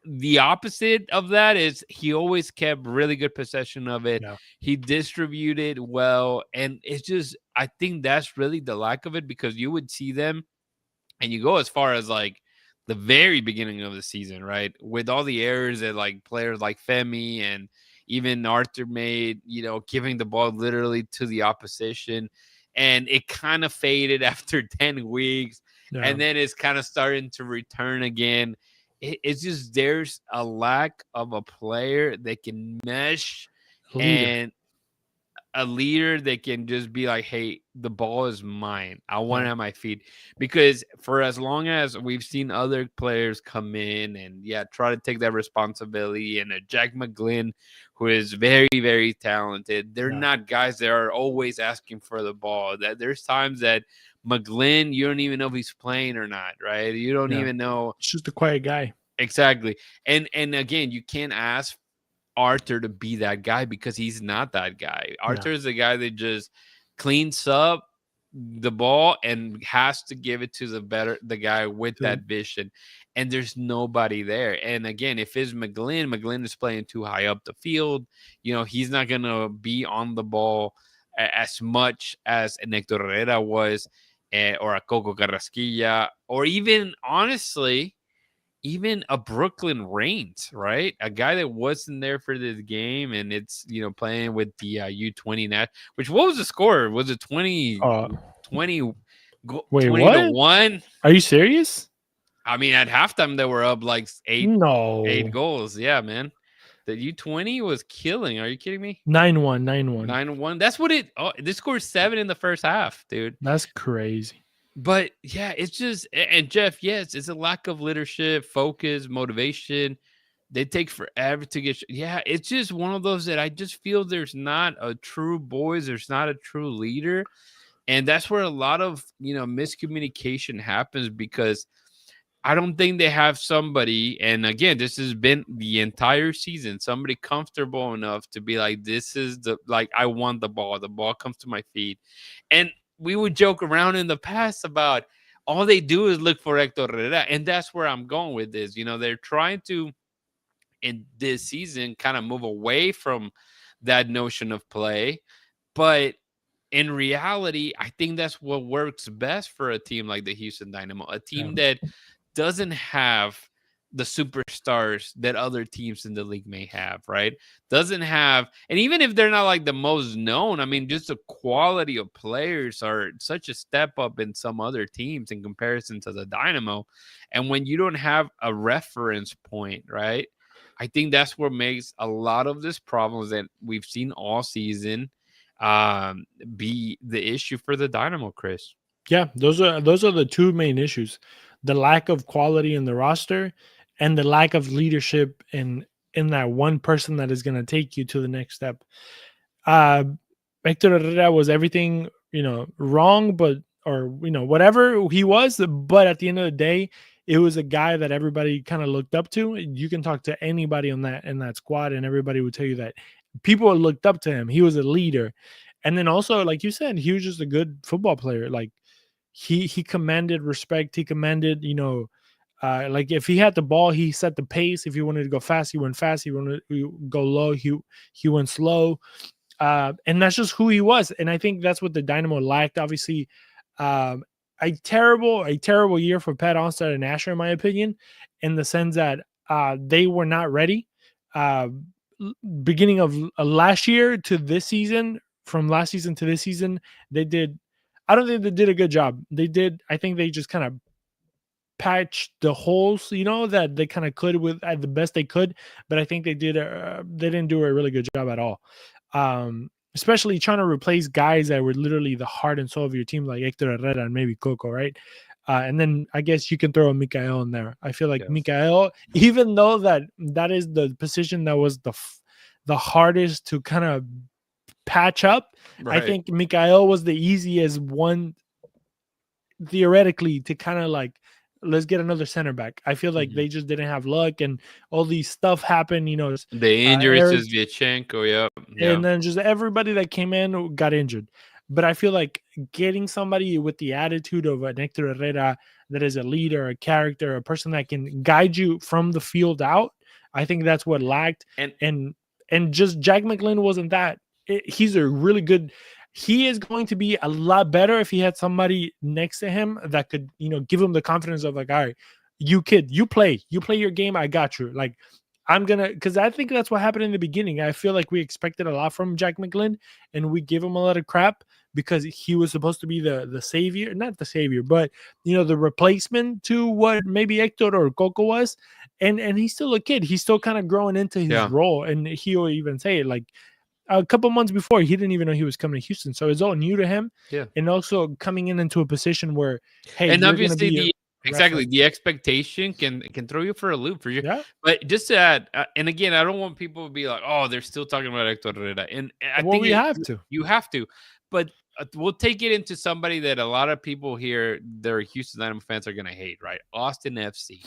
the opposite of that is he always kept really good possession of it. Yeah. He distributed well. And it's just, I think that's really the lack of it, because you would see them and you go as far as like the very beginning of the season, right? With all the errors that like players like Femi and even Arthur made, giving the ball literally to the opposition. And it kind of faded after 10 weeks. Yeah. And then it's kind of starting to return again. It's just there's a lack of a player that can mesh Leader. and a leader that can just be like, hey, the ball is mine. I want Yeah. it at my feet. Because for as long as we've seen other players come in and try to take that responsibility, and a Jack McGlynn, who is very, very talented, they're Yeah. not guys that are always asking for the ball. That there's times that McGlynn, you don't even know if he's playing or not, right? You don't Yeah. even know. It's just a quiet guy. Exactly. And again, you can't ask Arthur to be that guy, because he's not that guy. Yeah. Arthur is the guy that just cleans up the ball and has to give it to the guy with that vision. And there's nobody there. And again, if it's McGlynn is playing too high up the field. He's not gonna be on the ball as much as an Hector Herrera was, or a Coco Carrasquilla, or even honestly, even a Brooklyn Reigns, right? A guy that wasn't there for this game, and it's playing with the U20 net. Which, what was the score? Was it 20 20 Wait, 20 to what? 1? Are you serious? I mean, at halftime they were up like eight No. goals. Yeah, man. The U20 was killing. Are you kidding me? 9-1, 9-1. 9-1. That's what it. Oh, they scored 7 in the first half, dude. That's crazy. But yeah, it's just, and Jeff, yes, it's a lack of leadership, focus, motivation. They take forever to get. Yeah, it's just one of those that I just feel there's not a true boys. There's not a true leader. And that's where a lot of, miscommunication happens, because I don't think they have somebody. And again, this has been the entire season, somebody comfortable enough to be like, this is I want the ball. The ball comes to my feet. And we would joke around in the past about all they do is look for Hector Herrera. And that's where I'm going with this. They're trying to, in this season, kind of move away from that notion of play. But in reality, I think that's what works best for a team like the Houston Dynamo, a team that doesn't have the superstars that other teams in the league may have, right? Doesn't have, and even if they're not like the most known, I mean, just the quality of players are such a step up in some other teams in comparison to the Dynamo. And when you don't have a reference point, right? I think that's what makes a lot of these problems that we've seen all season be the issue for the Dynamo, Chris. Yeah, those are the two main issues: the lack of quality in the roster, and the lack of leadership in that one person that is going to take you to the next step. Uh, Hector Herrera was everything, wrong, but or whatever he was, but at the end of the day, it was a guy that everybody kind of looked up to. You can talk to anybody on that in that squad, and everybody would tell you that people looked up to him. He was a leader, and then also, like you said, he was just a good football player. Like he commanded respect. He commanded, like if he had the ball, he set the pace. If he wanted to go fast, he went fast. He wanted to go low, he went slow. And that's just who he was. And I think that's what the Dynamo lacked. Obviously, um, a terrible year for Pat Onstad and Asher, in my opinion, in the sense that they were not ready. Beginning of last year to this season, from last season to this season, they did. I don't think they did a good job. They did. I think they just kind of patched the holes, that they kind of could with at the best they could. But I think they didn't do a really good job at all. Especially trying to replace guys that were literally the heart and soul of your team, like Hector Herrera and maybe Coco, right? And then I guess you can throw a Mikael in there. I feel like Mikael, even though that is the position that was the hardest to kind of patch up, right. I think Mikael was the easiest one theoretically to kind of like, let's get another center back. I feel like they just didn't have luck, and all these stuff happened. The injuries to Zvychenko, yeah, and then just everybody that came in got injured. But I feel like getting somebody with the attitude of an Hector Herrera that is a leader, a character, a person that can guide you from the field out, I think that's what lacked. And just Jack McGlynn wasn't that. He's a really good. He is going to be a lot better if he had somebody next to him that could, give him the confidence of like, all right, you kid, you play your game. I got you. Like, because I think that's what happened in the beginning. I feel like we expected a lot from Jack McGlynn, and we gave him a lot of crap because he was supposed to be the savior, not the savior, but the replacement to what maybe Hector or Coco was. And he's still a kid. He's still kind of growing into his role. And he'll even say it like, a couple months before, he didn't even know he was coming to Houston, so it's all new to him. Yeah, and also coming into a position where, hey, and obviously the expectation can throw you for a loop for sure. Yeah. But just to add, and again, I don't want people to be like, oh, they're still talking about Hector Herrera, and I think you have to, but we'll take it into somebody that a lot of people here, their Houston Dynamo fans are gonna hate, right? Austin FC.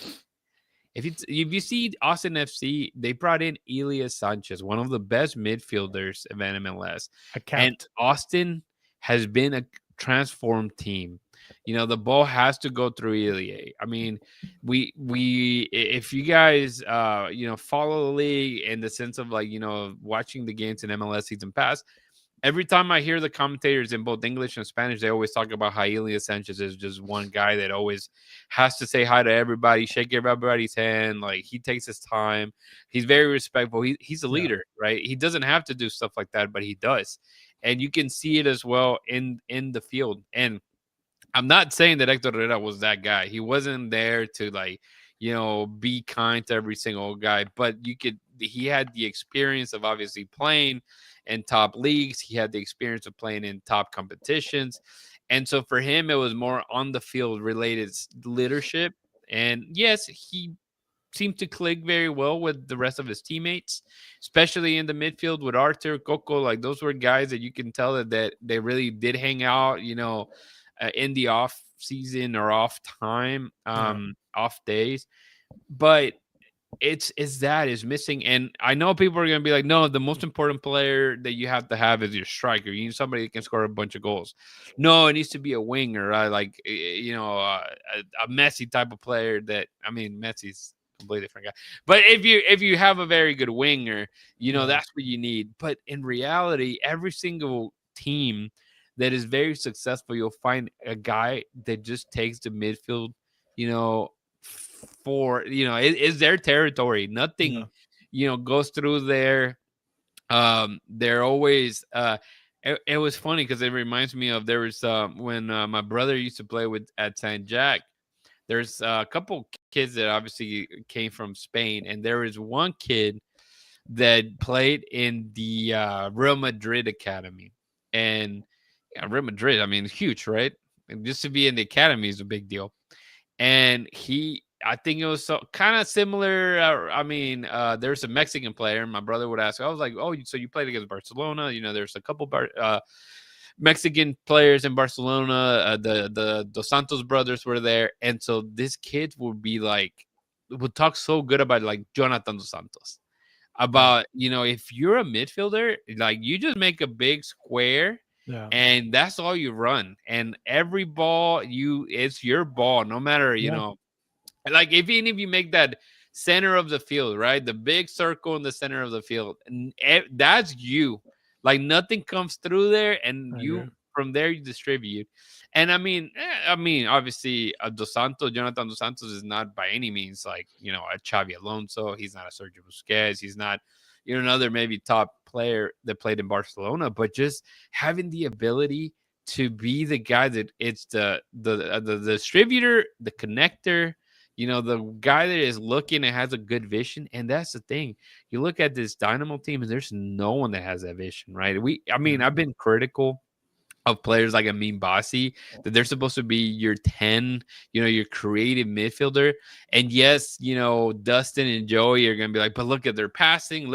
If you see Austin FC, they brought in Elias Sanchez, one of the best midfielders of MLS. And Austin has been a transformed team. The ball has to go through Elia. I mean, we if you guys follow the league in the sense of like, watching the games in MLS season pass, every time I hear the commentators in both English and Spanish, they always talk about how Elias Sanchez is just one guy that always has to say hi to everybody, shake everybody's hand. Like, he takes his time. He's very respectful. He's a leader, right? He doesn't have to do stuff like that, but he does. And you can see it as well in the field. And I'm not saying that Hector Herrera was that guy. He wasn't there to like, be kind to every single guy, but he had the experience of obviously playing in top leagues. He had the experience of playing in top competitions. And so for him, it was more on the field related leadership. And yes, he seemed to click very well with the rest of his teammates, especially in the midfield with Arthur, Coco. Like, those were guys that you can tell that they really did hang out, in the off season or off time, off days. But it's missing. And I know people are going to be like, no, the most important player that you have to have is your striker. You need somebody that can score a bunch of goals. No, it needs to be a winger, like, a Messi type of player that, I mean, Messi's a completely different guy. But if you have a very good winger, that's what you need. But in reality, every single team that is very successful, you'll find a guy that just takes the midfield, for it's their territory. Nothing goes through there. They're always it was funny because it reminds me of there was when my brother used to play with at San Jack. There's a couple kids that obviously came from Spain, and there was one kid that played in the Real Madrid academy. And Real Madrid, I mean, huge, right? And just to be in the academy is a big deal. And I think it was kind of similar. There's a Mexican player. My brother would ask, I was like, oh, so you played against Barcelona? There's a couple Mexican players in Barcelona. The Dos Santos brothers were there. And so this kid would talk so good about like Jonathan Dos Santos. About, if you're a midfielder, like you just make a big square. Yeah. And that's all you run. And every ball, it's your ball, no matter, like even if you make that center of the field, right? The big circle in the center of the field, that's you. Like nothing comes through there, and from there you distribute. And I mean, obviously, Jonathan Dos Santos is not by any means like, a Xavi Alonso. He's not a Sergio Busquets. He's not, another maybe top player that played in Barcelona, but just having the ability to be the guy that it's the distributor, the connector, the guy that is looking and has a good vision. And that's the thing. You look at this Dynamo team, and there's no one that has that vision, right? I've been critical of players like Amin Bassi, that they're supposed to be your 10, your creative midfielder. And yes, Dustin and Joey are going to be like, but look at their passing.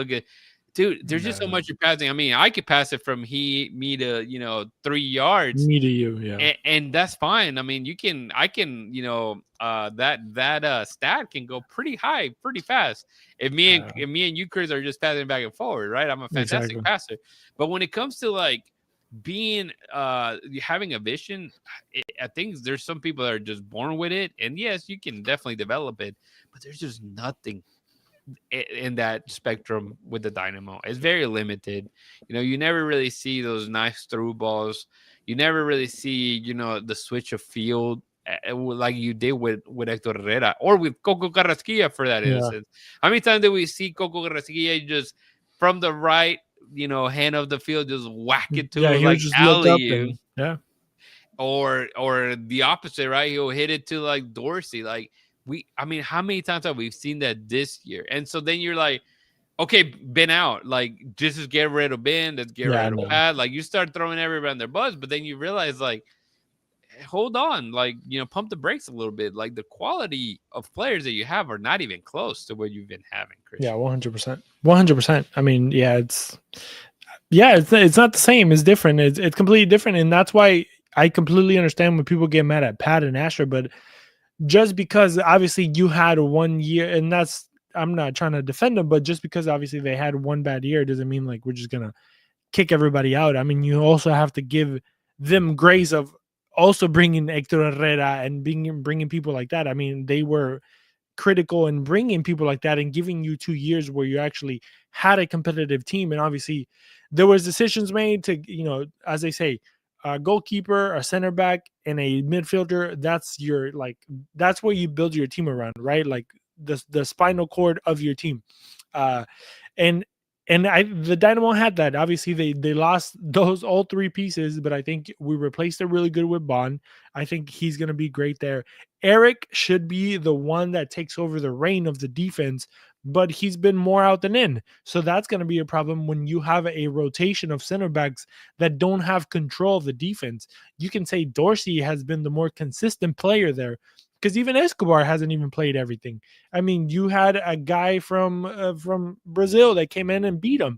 Dude, there's just so much you're passing. I mean, I could pass it from me to, 3 yards. Me to you, yeah. And that's fine. I mean, that stat can go pretty high, pretty fast. If me and you, Chris, are just passing back and forward, right? I'm a fantastic passer. But when it comes to like being having a vision, I think there's some people that are just born with it, and yes, you can definitely develop it, but there's just nothing in that spectrum with the Dynamo. It's very limited. You never really see those nice through balls. You never really see the switch of field like you did with Hector Herrera or with Coco Carrasquilla for that instance. How many times did we see Coco Carrasquilla just from the right hand of the field, just whack it to like alley, or the opposite, right? He'll hit it to like Dorsey. Like how many times have we seen that this year? And so then you're like, okay, Ben out. Like just get rid of Ben. Let's get rid of Pat. Like you start throwing everybody on their buzz, but then you realize like, hold on, like pump the brakes a little bit. Like the quality of players that you have are not even close to what you've been having, Chris. Yeah, 100%. I mean, it's not the same. It's different. It's completely different, and that's why I completely understand when people get mad at Pat and Asher. But just because obviously you had 1 year, and I'm not trying to defend them, but just because obviously they had one bad year doesn't mean like we're just gonna kick everybody out. I mean, you also have to give them grace of also bringing Hector Herrera and bringing people like that. I mean, they were critical in bringing people like that and giving you 2 years where you actually had a competitive team. And obviously there was decisions made to, as they say, a goalkeeper, a center back, and a midfielder. That's where you build your team around, right? Like the spinal cord of your team. And the Dynamo had that. Obviously, they lost those all three pieces, but I think we replaced it really good with Bond. I think he's going to be great there. Eric should be the one that takes over the reign of the defense, but he's been more out than in. So that's going to be a problem when you have a rotation of center backs that don't have control of the defense. You can say Dorsey has been the more consistent player there, because even Escobar hasn't even played everything. I mean, you had a guy from Brazil that came in and beat him,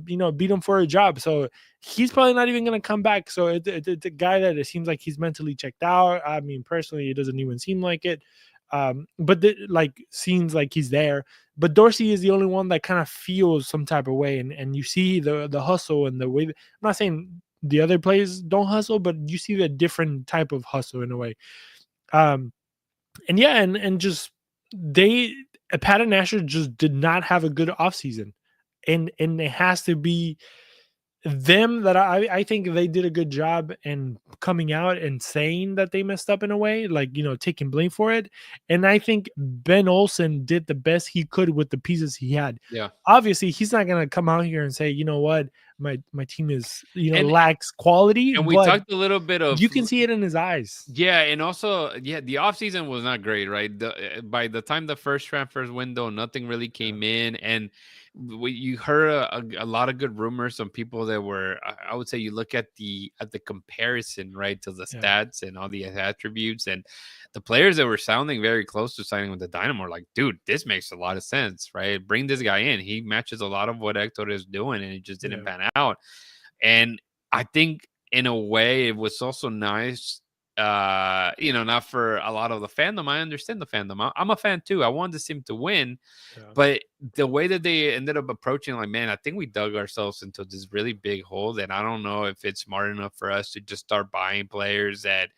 beat him for a job. So he's probably not even going to come back. So it's a guy that it seems like he's mentally checked out. I mean, personally, it doesn't even seem like it. But seems like he's there. But Dorsey is the only one that kind of feels some type of way. And you see the hustle and the way. I'm not saying the other players don't hustle, but you see the different type of hustle in a way. And just Pat and Asher just did not have a good offseason, and it has to be that I think they did a good job in coming out and saying that they messed up in a way, like, taking blame for it. And I think Ben Olsen did the best he could with the pieces he had. Yeah. Obviously, he's not going to come out here and say, you know what, my team is, And lacks quality, and we but talked a little bit of you can see it in his eyes. yeah, and also the offseason was not great, right? By the time the first transfers window, nothing really came in, and you heard a lot of good rumors. Some people that were, I would say, you look at the comparison, right, to the stats and all the attributes, and the players that were sounding very close to signing with the Dynamo are like, dude, this makes a lot of sense, right? Bring this guy in. He matches a lot of what Hector is doing, and it just didn't pan out. And I think in a way it was also nice, not for a lot of the fandom. I understand the fandom. I'm a fan too. I wanted this team to win, but the way that they ended up approaching, like, man, I think we dug ourselves into this really big hole, and I don't know if it's smart enough for us to just start buying players that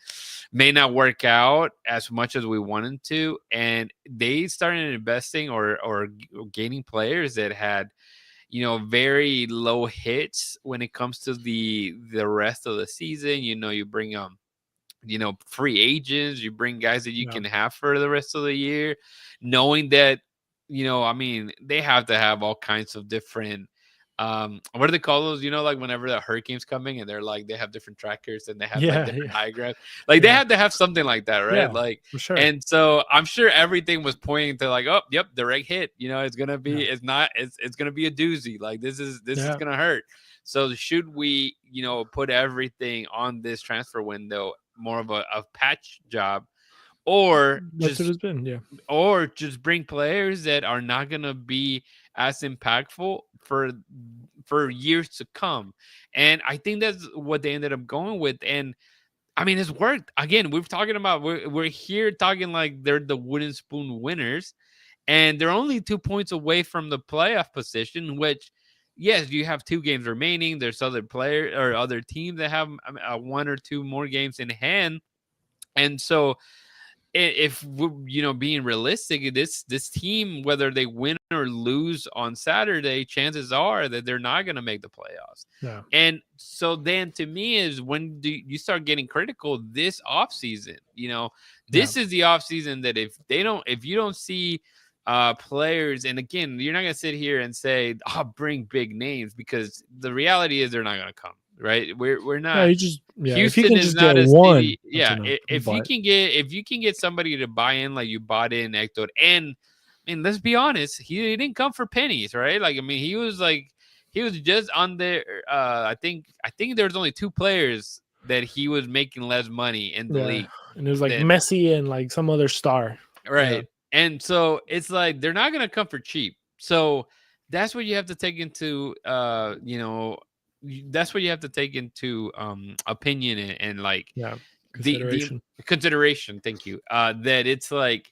may not work out as much as we wanted to. And they started investing or gaining players that had very low hits when it comes to the rest of the season. You bring free agents, you bring guys that you can have for the rest of the year, knowing that they have to have all kinds of different what do they call those, like whenever the hurricane's coming and they're like, they have different trackers and they have like different diagrams, like they have to have something like that, right? Like, for sure. And so I'm sure everything was pointing to like, oh yep, direct hit, it's gonna be it's gonna be a doozy, like this is gonna hurt. So should we put everything on this transfer window more of a patch job, or that's what it's been, or just bring players that are not gonna be as impactful for years to come? And I think that's what they ended up going with. And I mean, it's worked. Again, we're here talking like they're the wooden spoon winners, and they're only 2 points away from the playoff position, which, yes, you have 2 games remaining. There's other players or other teams that have 1 or 2 more games in hand. And so if we're, being realistic, this team, whether they win or lose on Saturday, chances are that they're not going to make the playoffs. Yeah. And so then to me is when do you start getting critical this offseason? This is the offseason that if you don't see players, and again, you're not going to sit here and say, I'll bring big names, because the reality is they're not going to come. Right, we're not. Houston is not a city. Yeah, if you can get somebody to buy in like you bought in Hector, and let's be honest, he didn't come for pennies, right? Like, he was just on there. I think there's only 2 players that he was making less money in the league, and it was like Messi and like some other star, right? And so it's like they're not gonna come for cheap. So that's what you have to take into that's what you have to take into opinion and like consideration. The consideration. Thank you. That it's like,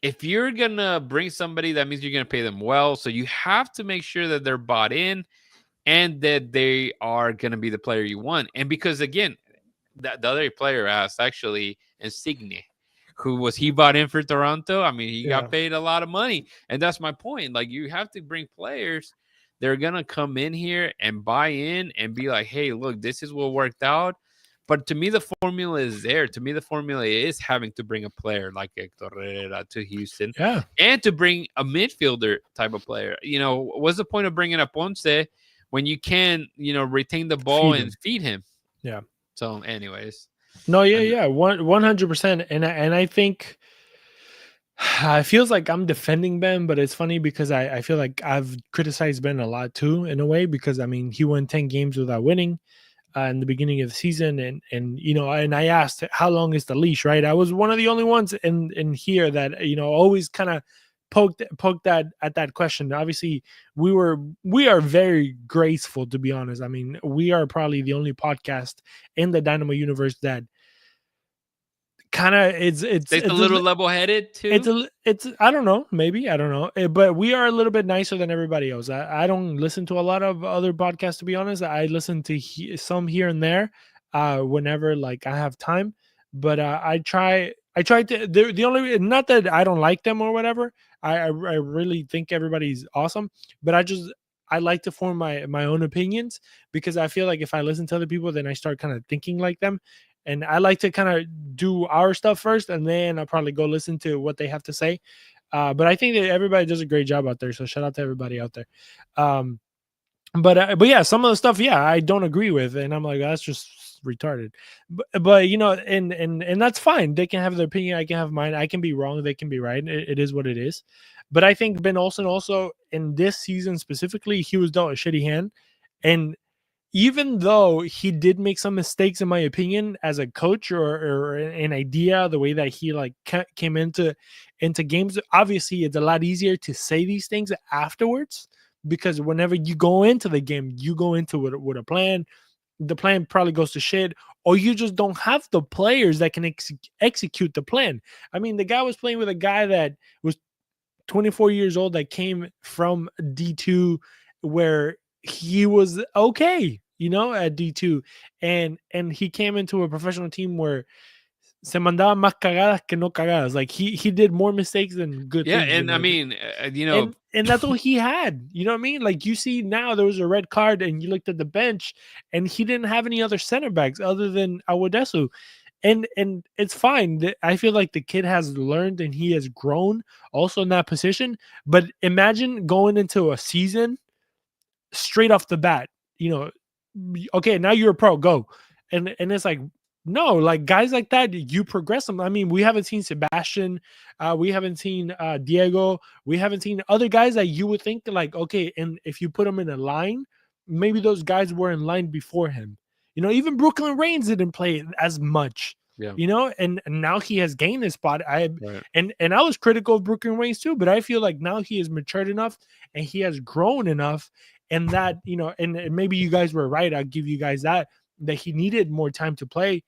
if you're gonna bring somebody, that means you're gonna pay them well. So you have to make sure that they're bought in and that they are gonna be the player you want. And because again, the other player asked, actually, Insigne, who he bought in for Toronto. He got paid a lot of money, and that's my point. Like, you have to bring players. They're going to come in here and buy in and be like, hey, look, this is what worked out. But to me, the formula is there. To me, the formula is having to bring a player like Hector Herrera to Houston and to bring a midfielder type of player. What's the point of bringing up Ponce when you can, retain the ball and feed him? Yeah. So anyways. No, 100%. And I think it feels like I'm defending Ben, but it's funny because I feel like I've criticized Ben a lot too, in a way, because he won 10 games without winning in the beginning of the season, and and I asked, how long is the leash, right? I was one of the only ones in here that always kind of poked that at that question. Obviously, we are very graceful, to be honest. We are probably the only podcast in the Dynamo universe that kind of it's a little level-headed too. It's I don't know, maybe, I don't know, but we are a little bit nicer than everybody else. I don't listen to a lot of other podcasts, to be honest. I listen to some here and there whenever like I have time, but I try to. They're the only, not that I don't like them or whatever. I really think everybody's awesome, but I like to form my own opinions, because I feel like if I listen to other people, then I start kind of thinking like them. And I like to kind of do our stuff first, and then I'll probably go listen to what they have to say. But I think that everybody does a great job out there. So shout out to everybody out there. Um, but yeah, some of the stuff, yeah, I don't agree with, and I'm like, that's just retarded. But and that's fine. They can have their opinion. I can have mine. I can be wrong. They can be right. It is what it is. But I think Ben Olsen also, in this season specifically, he was dealt a shitty hand, and even though he did make some mistakes, in my opinion, as a coach, or an idea, the way that he like came into games, obviously it's a lot easier to say these things afterwards, because whenever you go into the game, you go into it with a plan. The plan probably goes to shit, or you just don't have the players that can execute the plan. I mean, the guy was playing with a guy that was 24 years old, that came from D2, where he was okay, at D2, and he came into a professional team where se mandaba más cagadas que no cagadas. Like he did more mistakes than good things. And I mean, and that's all he had. You know what I mean? Like, you see now there was a red card, and you looked at the bench, and he didn't have any other center backs other than Awodesu. And it's fine. I feel like the kid has learned, and he has grown also in that position. But imagine going into a season straight off the bat, okay, now you're a pro, go. And it's like, no, like, guys like that, you progress them. I mean, we haven't seen Sebastian, we haven't seen Diego, we haven't seen other guys that you would think like, okay, and if you put them in a line, maybe those guys were in line before him. Even Brooklyn Reigns didn't play as much. Yeah. And now he has gained his spot. And I was critical of Brooklyn Reigns too, but I feel like now he has matured enough, and he has grown enough, and that, and maybe you guys were right. I'll give you guys that he needed more time to play,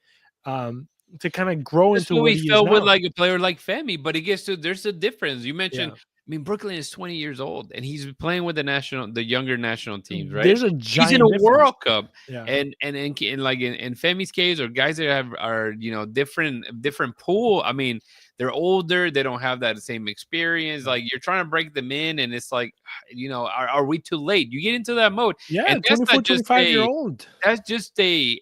to kind of grow into what he felt with like a player like Femi. But there's a difference. You mentioned, I mean, Brooklyn is 20 years old, and he's playing with the younger national teams, right? There's a giant he's in a difference. World Cup, yeah. and like in Femi's case, or guys that are different pool. I mean, they're older, they don't have that same experience. Like, you're trying to break them in, and it's like, are we too late? You get into that mode. Yeah, and that's 24, 25-year-old. That's just a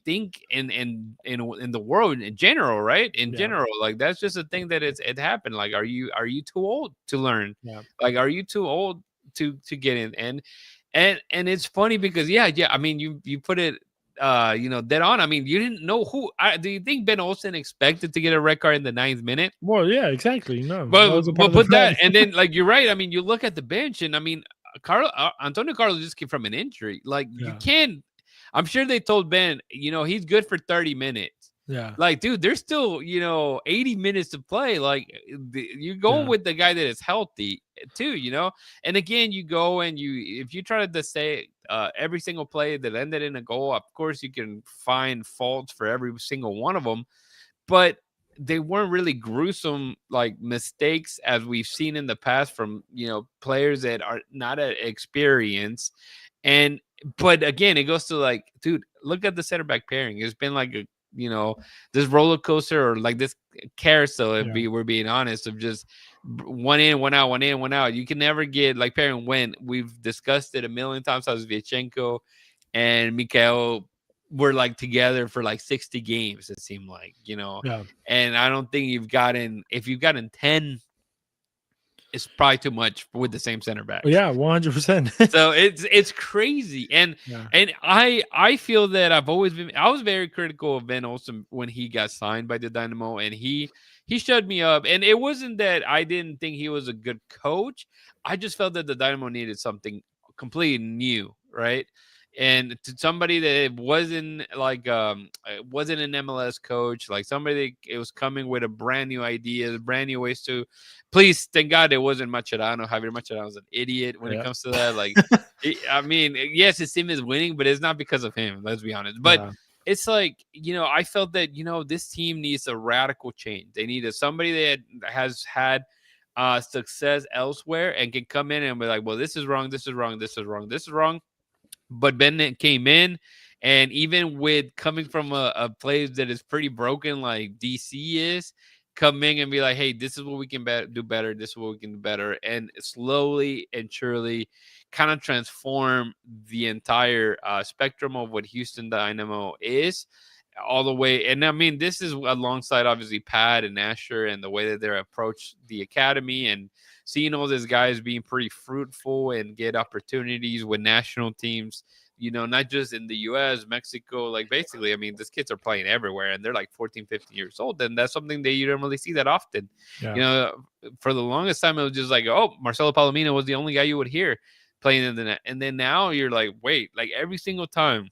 thing in the world in general, right? In general, like, that's just a thing that it happened. Like, are you too old to learn? Yeah. Like, are you too old to get in? And it's funny because I mean, you put it dead on. I mean, you didn't know who. Do you think Ben Olsen expected to get a red card in the 9th minute? Well, yeah, exactly. No, but put that, and then, like, you're right. I mean, you look at the bench, and I mean, Antonio Carlos just came from an injury. Like, you can't. I'm sure they told Ben, he's good for 30 minutes. Yeah. Like, dude, there's still 80 minutes to play. Like, you're going with the guy that is healthy too, And again, you go and if you try to say every single play that ended in a goal, of course you can find faults for every single one of them, but they weren't really gruesome like mistakes as we've seen in the past from players that are not at experience. But again, it goes to like, dude, look at the center back pairing. It's been like a this roller coaster, or like this carousel, if we're being honest, of just one in, one out, one in, one out. You can never get like pairing when. We've discussed it a million times. How Viachenko and Mikhail were like together for like 60 games, it seemed like, and I don't think if you've gotten 10, it's probably too much with the same center back. Yeah, 100%. So it's crazy. And I feel that I was very critical of Ben Olsen when he got signed by the Dynamo, and he shut me up. And it wasn't that I didn't think he was a good coach. I just felt that the Dynamo needed something completely new, right? And to somebody that wasn't like wasn't an MLS coach, like somebody that it was coming with a brand new idea, brand new ways to. Please, thank God it wasn't Mascherano. Javier Mascherano's an idiot when it comes to that. Like, I mean, yes, his team is winning, but it's not because of him. Let's be honest. But it's like, I felt that this team needs a radical change. They need somebody that has had success elsewhere and can come in and be like, well, this is wrong, this is wrong, this is wrong, this is wrong. But Ben came in, and even with coming from a place that is pretty broken like DC is, come in and be like, hey, this is what we can do better. This is what we can do better. And slowly and surely kind of transform the entire spectrum of what Houston Dynamo is all the way. And I mean, this is alongside obviously Pat and Asher and the way that they're approached the academy and seeing all these guys being pretty fruitful and get opportunities with national teams, not just in the US, Mexico, like basically, I mean, these kids are playing everywhere and they're like 14, 15 years old. And that's something that you don't really see that often. Yeah. For the longest time, it was just like, oh, Marcelo Palomino was the only guy you would hear playing in the net. And then now you're like, wait, like every single time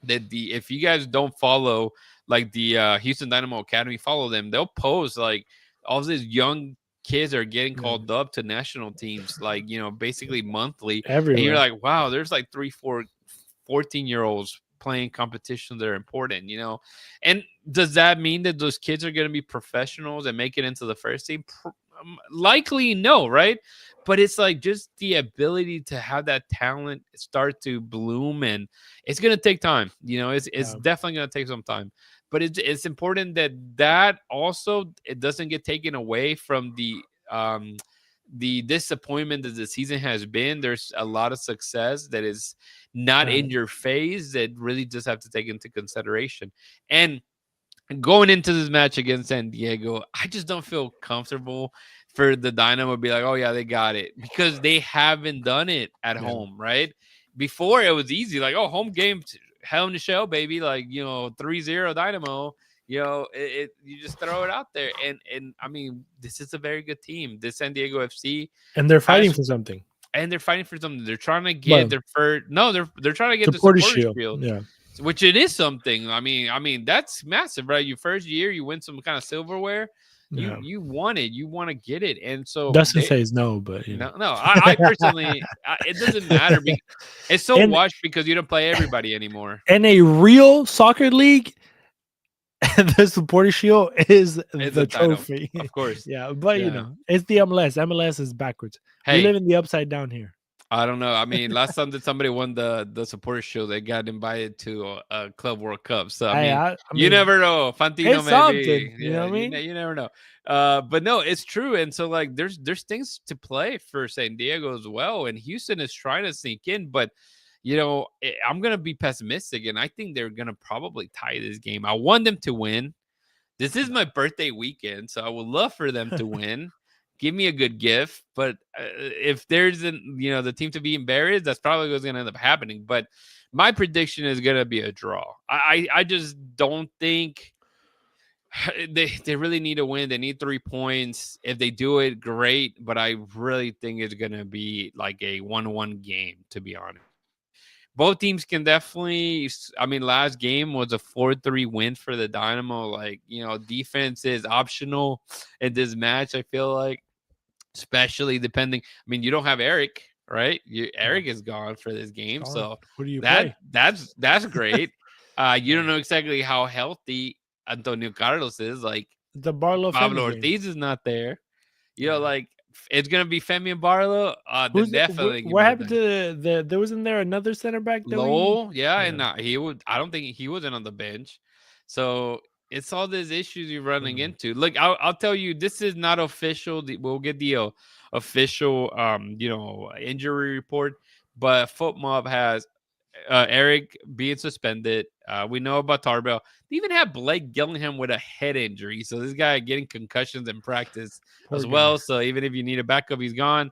that if you guys don't follow like the Houston Dynamo Academy, follow them, they'll post like all these young kids are getting called up to national teams, like, basically monthly. Everywhere. And you're like, wow, there's like 14-year-olds playing competitions that are important, And does that mean that those kids are going to be professionals and make it into the first team? Likely no, right? But it's like just the ability to have that talent start to bloom, and it's going to take time. It's definitely going to take some time. But it's important that also it doesn't get taken away from the disappointment that the season has been. There's a lot of success that is not in your face that really just have to take into consideration. And going into this match against San Diego, I just don't feel comfortable for the Dynamo to be like, oh yeah, they got it, because they haven't done it at home, right? Before it was easy, like, oh, home game, hell in the shell, baby, like, 3-0 Dynamo. You just throw it out there, and I mean, this is a very good team, this San Diego FC, and they're fighting for something. They're trying to get their first. No, they're trying to get the supporter shield. Yeah, which it is something. I mean that's massive, right? Your first year, you win some kind of silverware. You want it. You want to get it, and so Dustin says no, but no. I personally, it doesn't matter. Because it's so washed because you don't play everybody anymore. In a real soccer league, the supporter shield is the trophy, of course. Yeah, but it's the MLS. MLS is backwards. We live in the upside down here. I don't know. I mean, last time that somebody won the supporter shield, they got invited to a Club World Cup. So I mean, you never know. Fantino, maybe. You know what I mean? You never know. But no, it's true. And so like, there's things to play for San Diego as well. And Houston is trying to sneak in, but I'm gonna be pessimistic, and I think they're gonna probably tie this game. I want them to win. This is my birthday weekend, so I would love for them to win. Give me a good gift, but if there's the team to be embarrassed, that's probably what's going to end up happening. But my prediction is going to be a draw. I just don't think they really need to win. They need 3 points. If they do it, great. But I really think it's going to be like a 1-1 game, to be honest. Both teams can definitely. I mean, last game was a 4-3 win for the Dynamo. Like, defense is optional in this match, I feel like, especially depending. I mean, you don't have Eric, right? Eric is gone for this game, so who do you play? That's great. You don't know exactly how healthy Antonio Carlos is. Like, the Barlow Pablo Ortiz is not there. Like, it's gonna be Femi and Barlow. Definitely. What happened to there wasn't there another center back? Lowell, and he would. I don't think he wasn't on the bench. So it's all these issues you're running into. Look, I'll tell you, this is not official. We'll get the official injury report, but FootMob has Eric being suspended. We know about Tarbell. They even have Blake Gillingham with a head injury. So this guy getting concussions in practice as well. So even if you need a backup, he's gone.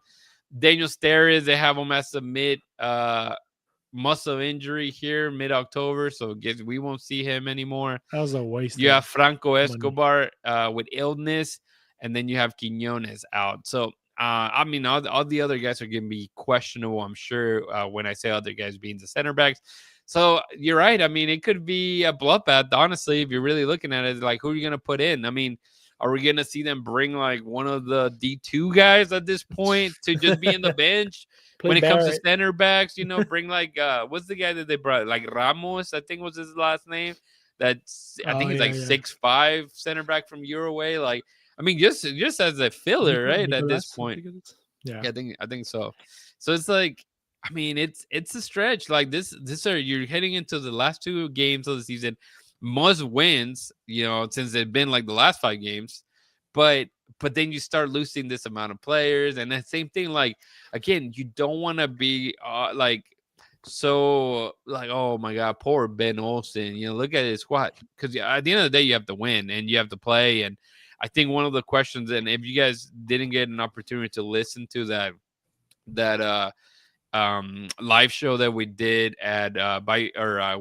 Daniel Steres, they have him as a mid muscle injury here mid-October. So we won't see him anymore. That was a waste. You have Franco Escobar with illness, and then you have Quiñones out. So I mean, all the other guys are going to be questionable, I'm sure, when I say other guys being the center backs. So you're right. I mean, it could be a bloodbath, honestly, if you're really looking at it. Like, who are you going to put in? I mean, are we going to see them bring, like, one of the D2 guys at this point to just be in the bench? When it comes to center backs, bring, like, what's the guy that they brought? Like, Ramos, I think was his last name. I think he's like 6'5" center back from Uruguay. Like, I mean, just as a filler, right? At this point, yeah, I think so. So it's like, I mean, it's a stretch. Like you're heading into the last 2 games of the season, must wins. Since they've been like the last 5 games, but then you start losing this amount of players, and the same thing. Like again, you don't want to be like so like, oh my god, poor Ben Olsen. Look at his squad, because at the end of the day, you have to win and you have to play. And I think one of the questions, and if you guys didn't get an opportunity to listen to that live show that we did at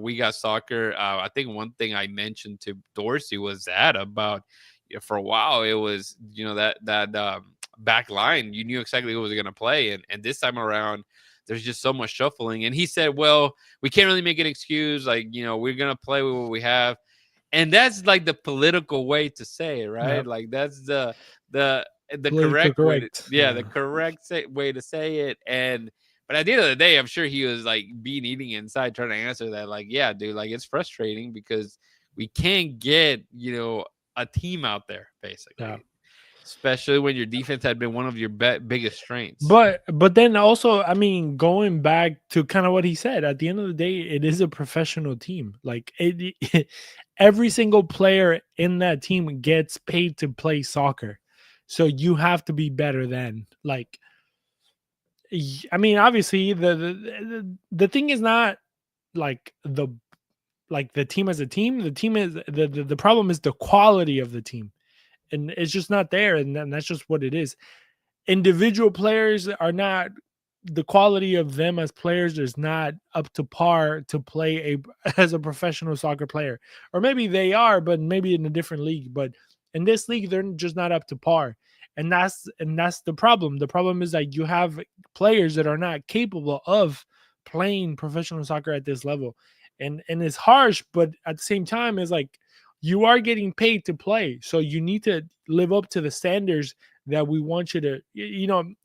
We Got Soccer, I think one thing I mentioned to Dorsey was that about for a while it was that back line, you knew exactly who was going to play, and this time around there's just so much shuffling. And he said, well, we can't really make an excuse, like we're going to play with what we have. And that's like the political way to say it, right? Yep. Like that's the correct way the correct way to say it. But at the end of the day, I'm sure he was like eating inside trying to answer that. Like, yeah, dude, like it's frustrating because we can't get, a team out there, basically. Yeah. Especially when your defense had been one of your biggest strengths. But then also, I mean, going back to kind of what he said, at the end of the day, it is a professional team. Like every single player in that team gets paid to play soccer. So you have to be better than, like, I mean, obviously the thing is not like the team as a team. The team is the problem is the quality of the team. And it's just not there, and that's just what it is. Individual players are not, the quality of them as players is not up to par to play as a professional soccer player. Or maybe they are, but maybe in a different league. But in this league, they're just not up to par. And that's the problem. The problem is that you have players that are not capable of playing professional soccer at this level. And it's harsh, but at the same time, it's like, you are getting paid to play, so you need to live up to the standards that we want you to.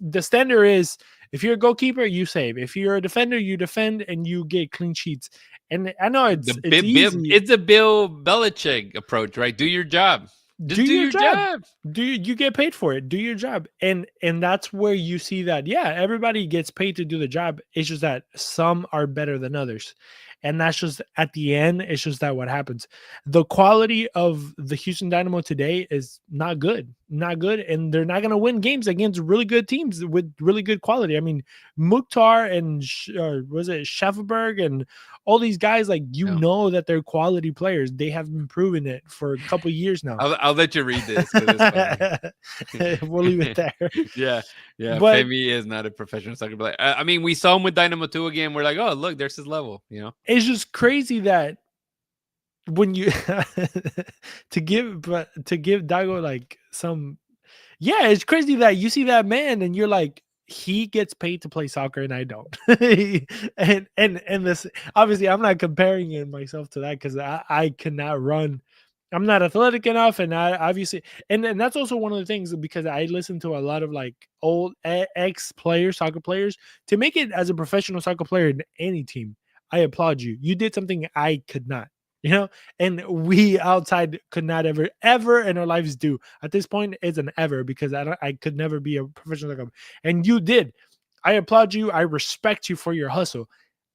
The standard is, if you're a goalkeeper, you save. If you're a defender, you defend and you get clean sheets. And I know it's easy. It's a Bill Belichick approach, right? Do your job. Just do your job. You get paid for it. Do your job. And that's where you see that, yeah, everybody gets paid to do the job. It's just that some are better than others. And that's just, at the end, it's just that what happens. The quality of the Houston Dynamo today is not good. And they're not going to win games against really good teams with really good quality. I mean, Mukhtar and Schafferberg and all these guys, like, know that they're quality players. They have been proving it for a couple of years now. I'll let you read this. We'll leave it there. Yeah. But Femi is not a professional soccer player. I mean, we saw him with Dynamo 2 again. We're like, oh, look, there's his level. It's just crazy that when you to give Dago like some, it's crazy that you see that man and you're like, he gets paid to play soccer and I don't. and this, obviously, I'm not comparing myself to that because I cannot run. I'm not athletic enough, and I obviously, and that's also one of the things, because I listen to a lot of like old ex-players, soccer players, to make it as a professional soccer player in any team. I applaud you. You did something I could not, and we outside could not ever in our lives do. At this point, it's an ever, because I could never be a professional soccer player. And you did. I applaud you. I respect you for your hustle.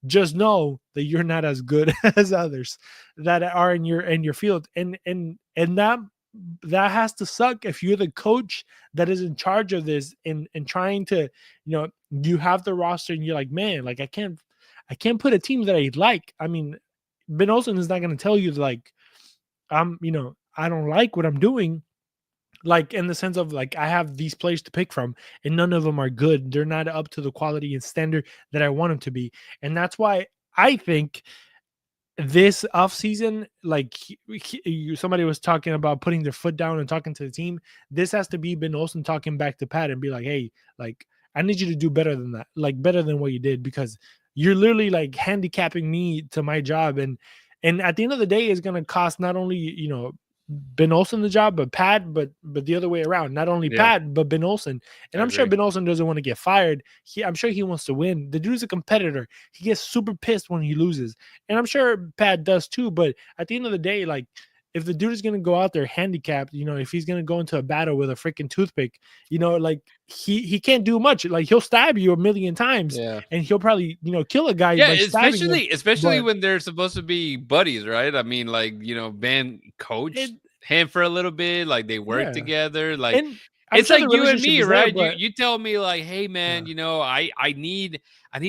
Just know that you're not as good as others that are in your field. And that has to suck if you're the coach that is in charge of this and trying to, you have the roster and you're like, man, like I can't put a team that I like. I mean, Ben Olsen is not going to tell you like, I don't like what I'm doing. Like, in the sense of like, I have these players to pick from and none of them are good. They're not up to the quality and standard that I want them to be. And that's why I think this offseason, like somebody was talking about putting their foot down and talking to the team. This has to be Ben Olsen talking back to Pat and be like, hey, like, I need you to do better than that, like better than what you did, because you're literally like handicapping me to my job. And at the end of the day, it's going to cost not only, Ben Olsen the job, but Pat, but the other way around. Not only Pat, but Ben Olsen. And I'm sure Ben Olsen doesn't want to get fired. I'm sure he wants to win. The dude's a competitor. He gets super pissed when he loses. And I'm sure Pat does too. But at the end of the day, like, if the dude is going to go out there handicapped, if he's going to go into a battle with a freaking toothpick, like he can't do much. Like, he'll stab you a million times and he'll probably, kill a guy. Yeah, especially when they're supposed to be buddies, right? I mean, like, Ben coached him for a little bit. Like they work together. Like and I'm it's sure like the you and relationship me, is there, right? but You tell me like, hey man, I need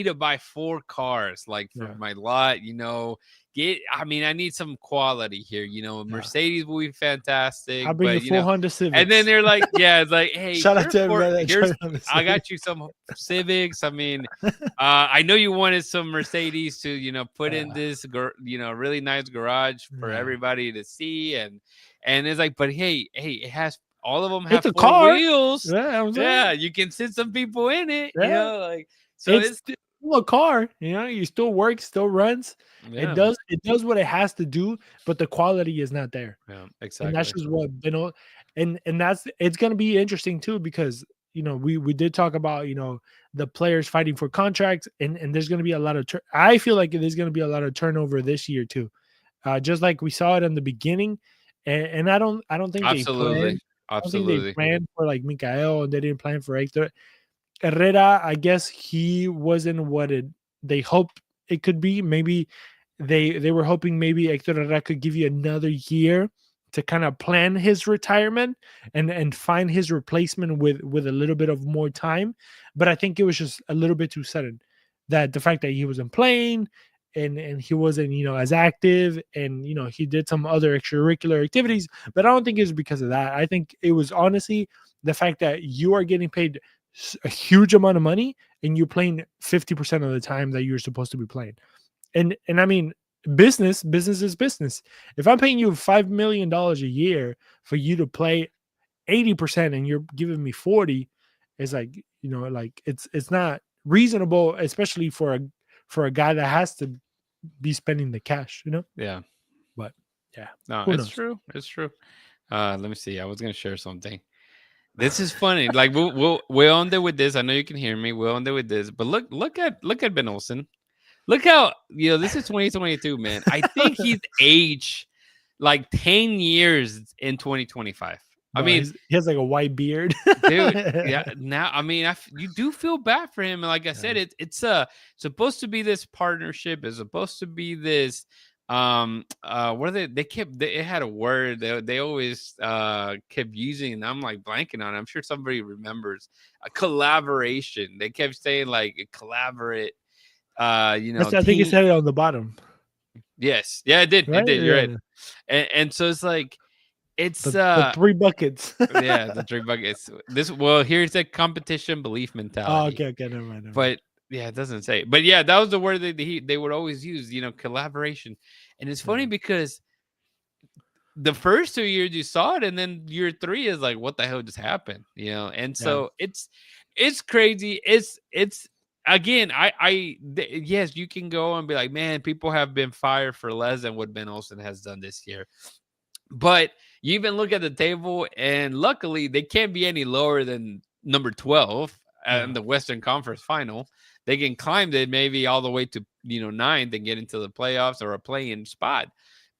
to buy 4 cars like for my lot. I need some quality here. Mercedes will be fantastic, I'll bring you but full Honda and then Civics. they're like, yeah, it's like, hey, Shout out to everybody here's on the I got Civic. you some Civics. I know you wanted some Mercedes to, put in this, really nice garage for everybody to see, and it's like, but hey, it has all of them have It's a 4 car. wheels. Yeah, I'm saying. Yeah, you can sit some people in it. Yeah. Like so It's it's still a car, you still work, still runs. yeah, It does what it has to do, but the quality is not there. yeah, And that's exactly. just what and that's it's gonna be interesting too because we did talk about the players fighting for contracts and there's gonna be a lot of I feel like there's gonna be a lot of turnover this year too. Just like we saw it in the beginning. And I don't think they Absolutely, planned. I don't think they absolutely. planned for like Mikael and they didn't plan for Hector. Herrera, I guess he wasn't what they hoped it could be. Maybe they were hoping maybe Hector Herrera could give you another year to kind of plan his retirement and find his replacement with a little bit of more time. But I think it was just a little bit too sudden. That the fact that he wasn't playing and he wasn't as active and he did some other extracurricular activities, but I don't think it was because of that. I think it was honestly the fact that you are getting paid a huge amount of money and you're playing 50% of the time that you're supposed to be playing. And I mean, business is business. If I'm paying you $5 million a year for you to play 80% and you're giving me 40, it's like, like it's not reasonable, especially for a guy that has to be spending the cash, Yeah. But yeah. No, Who it's knows? true. It's true. Let me see. I was gonna share something. This is funny. Like we'll end it with this. I know you can hear me. We'll end it with this. But look at Ben Olsen. Look how this is 2022, man. I think he's aged like 10 years in 2025. I Bro, mean, he has like a white beard. dude, yeah. Now, you do feel bad for him. And like I said, it's supposed to be this partnership. It's supposed to be this. What are it had a word they always kept using, and I'm like blanking on it. I'm sure somebody remembers. A collaboration. They kept saying like collaborate. I think it said it on the bottom. Yes, yeah, it did. Right? It did. You're Yeah. right. And so it's like it's the 3 buckets. yeah, the 3 buckets. Here's a competition belief mentality. Oh, okay, never mind. But yeah, it doesn't say. But yeah, that was the word that they would always use, collaboration. And it's funny because the first 2 years you saw it, and then year 3 is like, what the hell just happened? And so it's crazy. It's again, yes, you can go and be like, man, people have been fired for less than what Ben Olsen has done this year. But you even look at the table, and luckily they can't be any lower than number 12 in the Western Conference Final. They can climb it maybe all the way to 9th and get into the playoffs or a play-in spot.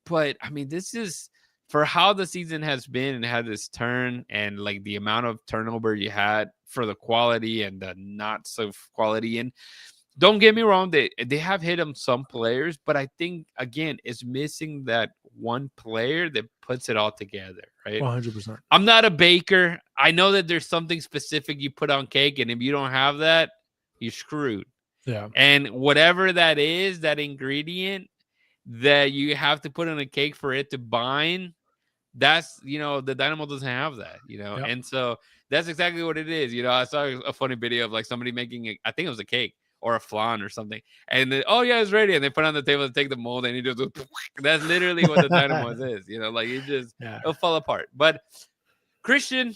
But I mean, this is for how the season has been and had this turn, and like the amount of turnover you had for the quality and the not so quality. And don't get me wrong, they have hit on some players, but I think again it's missing that one player that puts it all together, right? 100%. I'm not a baker. I know that there's something specific you put on cake, and if you don't have that, you're screwed. Yeah. And whatever that is, that ingredient that you have to put on a cake for it to bind, that's the Dynamo doesn't have that, Yep. And so that's exactly what it is. I saw a funny video of like somebody making I think it was a cake or a flan or something, and then, oh yeah, it's ready, and they put it on the table to take the mold, and it just that's literally what the Dynamo is. Like it just it'll fall apart. But Christian,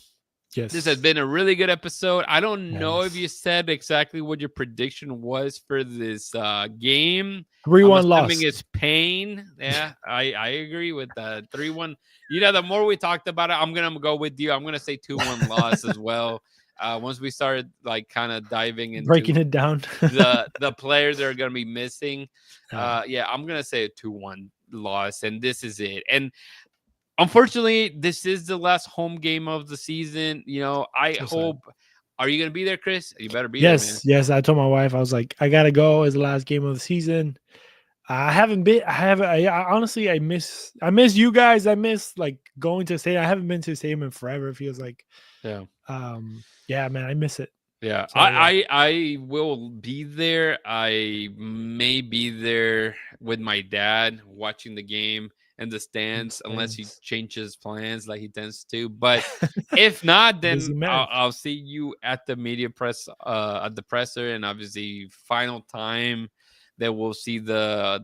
yes, this has been a really good episode. I don't know if you said exactly what your prediction was for this game. 3-1 loss. It's pain. Yeah, I agree with that. 3-1. The more we talked about it, I'm gonna go with you. I'm gonna say 2-1 loss as well. Once we started like kind of diving into breaking it down, the players that are gonna be missing. I'm gonna say a 2-1 loss, and this is it. And unfortunately, this is the last home game of the season. I hope. Are you gonna be there, Chris? You better be there, man. Yes. I told my wife, I was like, I gotta go. It's the last game of the season. I haven't been. I honestly, I miss you guys. I miss like going to stadium. I haven't been to a stadium in forever. It feels like. Yeah. Yeah, man, I miss it. Yeah, So yeah, I will be there. I may be there with my dad watching the game in the stands, unless he changes plans like he tends to. But if not, busy then man. I'll see you at the media press, at the presser, and obviously final time that we'll see the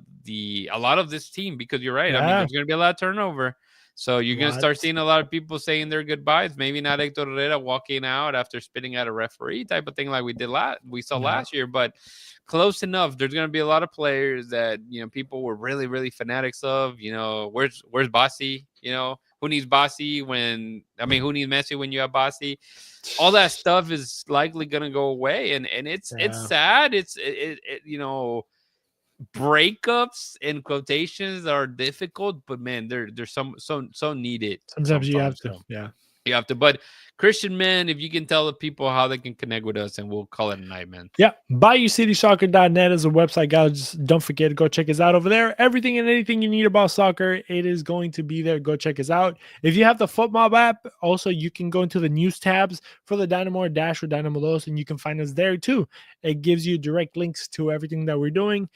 a lot of this team, because you're right. I mean, Yeah, there's going to be a lot of turnover. So you're going to start lots. seeing a lot of people saying their goodbyes. Maybe not Hector Herrera walking out after spitting at a referee type of thing like we saw No. last year, but close enough. There's going to be a lot of players that, people were really, really fanatics of. Where's Bossy? Who needs Bossy when, who needs Messi when you have Bossy? All that stuff is likely going to go away, and it's sad. Breakups in quotations are difficult, but man, they're so needed. Sometimes you have to. Yeah. You have to. But Christian, man, if you can tell the people how they can connect with us, and we'll call it a night, man. Yeah. BayouCitySoccer.net is a website, guys. Don't forget to go check us out over there. Everything and anything you need about soccer, it is going to be there. Go check us out. If you have the FootMob app, also you can go into the news tabs for the Dynamo or Dash or Dynamo Los, and you can find us there too. It gives you direct links to everything that we're doing.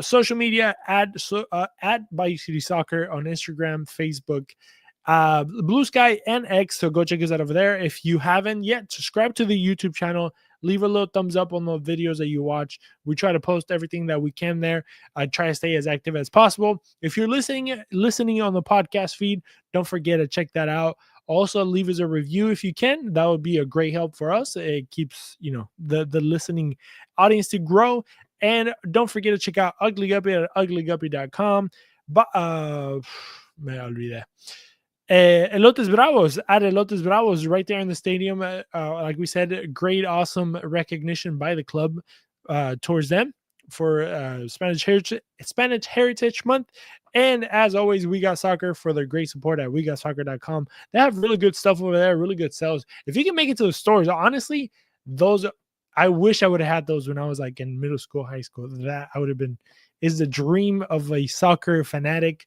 Social media at Bayou City Soccer on Instagram, Facebook, Blue Sky, and X. So go check us out over there. If you haven't yet, subscribe to the YouTube channel. Leave a little thumbs up on the videos that you watch. We try to post everything that we can there. I try to stay as active as possible. If you're listening on the podcast feed, don't forget to check that out. Also, leave us a review if you can. That would be a great help for us. It keeps the listening audience to grow. And don't forget to check out Ugly Guppy at uglyguppy.com. But me olvidé. Elotes Bravos at Elotes Bravos right there in the stadium. Like we said, great, awesome recognition by the club towards them for Spanish Heritage Month. And as always, We Got Soccer for their great support at wegotsoccer.com. They have really good stuff over there, really good sales. If you can make it to the stores, honestly, those I wish I would have had those when I was like in middle school, high school. That I would have been is the dream of a soccer fanatic.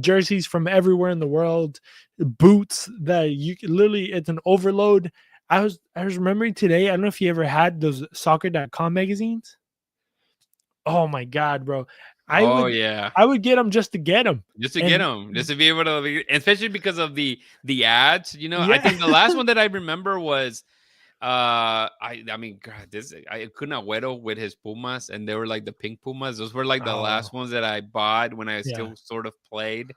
Jerseys from everywhere in the world, boots that you can literally, it's an overload. I was remembering today, I don't know if you ever had those soccer.com magazines. Oh my God, bro. I would get them just to get them. Just to get them. Just to be able to, especially because of the ads. I think the last one that I remember was God, I couldn't Agüero with his Pumas, and they were like the pink Pumas. Those were like the last ones that I bought when I still sort of played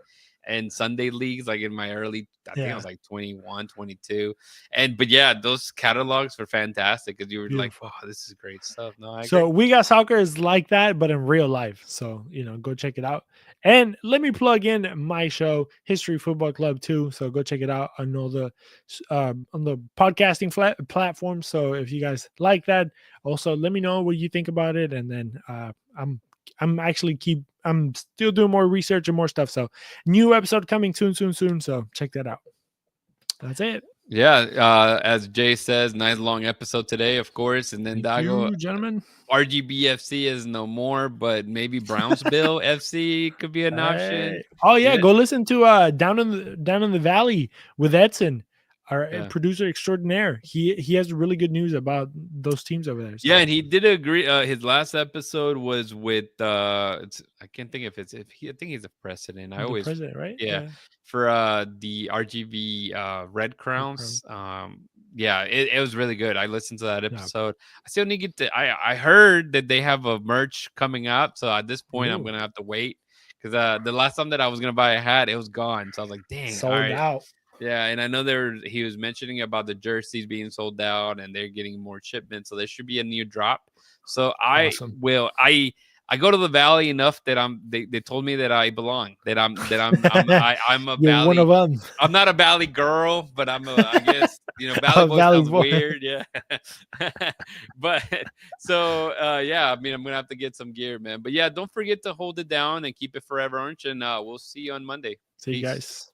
in Sunday leagues, like in my early, I think I was like 21, 22. But yeah, those catalogs were fantastic because you were beautiful. Like, oh, this is great stuff. No, I agree. We Got Soccer is like that, but in real life. So, go check it out. And let me plug in my show, History Football Club, too. So go check it out on all the on the podcasting platform. So if you guys like that, also let me know what you think about it. And then I'm still doing more research and more stuff. So new episode coming soon. So check that out. That's it. Yeah, as Jay says, nice long episode today, of course. And then Dago, gentlemen. RGBFC is no more, but maybe Brownsville FC could be an option. Oh yeah, go listen to Down in the Valley with Edson, our producer extraordinaire. He has really good news about those teams over there. So. Yeah, and he did agree. His last episode was with I can't think I think he's the president. President, right? Yeah. For the RGB Red Crowns. It was really good. I listened to that episode. I still need to get to. I heard that they have a merch coming up, so at this point I'm gonna have to wait because the last time that I was gonna buy a hat, it was gone. So I was like, dang, sold out. Yeah, and I know he was mentioning about the jerseys being sold out and they're getting more shipments, so there should be a new drop. So awesome. I go to the Valley enough that they told me that I belong, that I'm a Valley. One of them. I'm not a Valley girl, but I guess Valley boy sounds weird, yeah. But so I'm gonna have to get some gear, man. But yeah, don't forget to hold it down and keep it forever orange, and we'll see you on Monday. See you guys.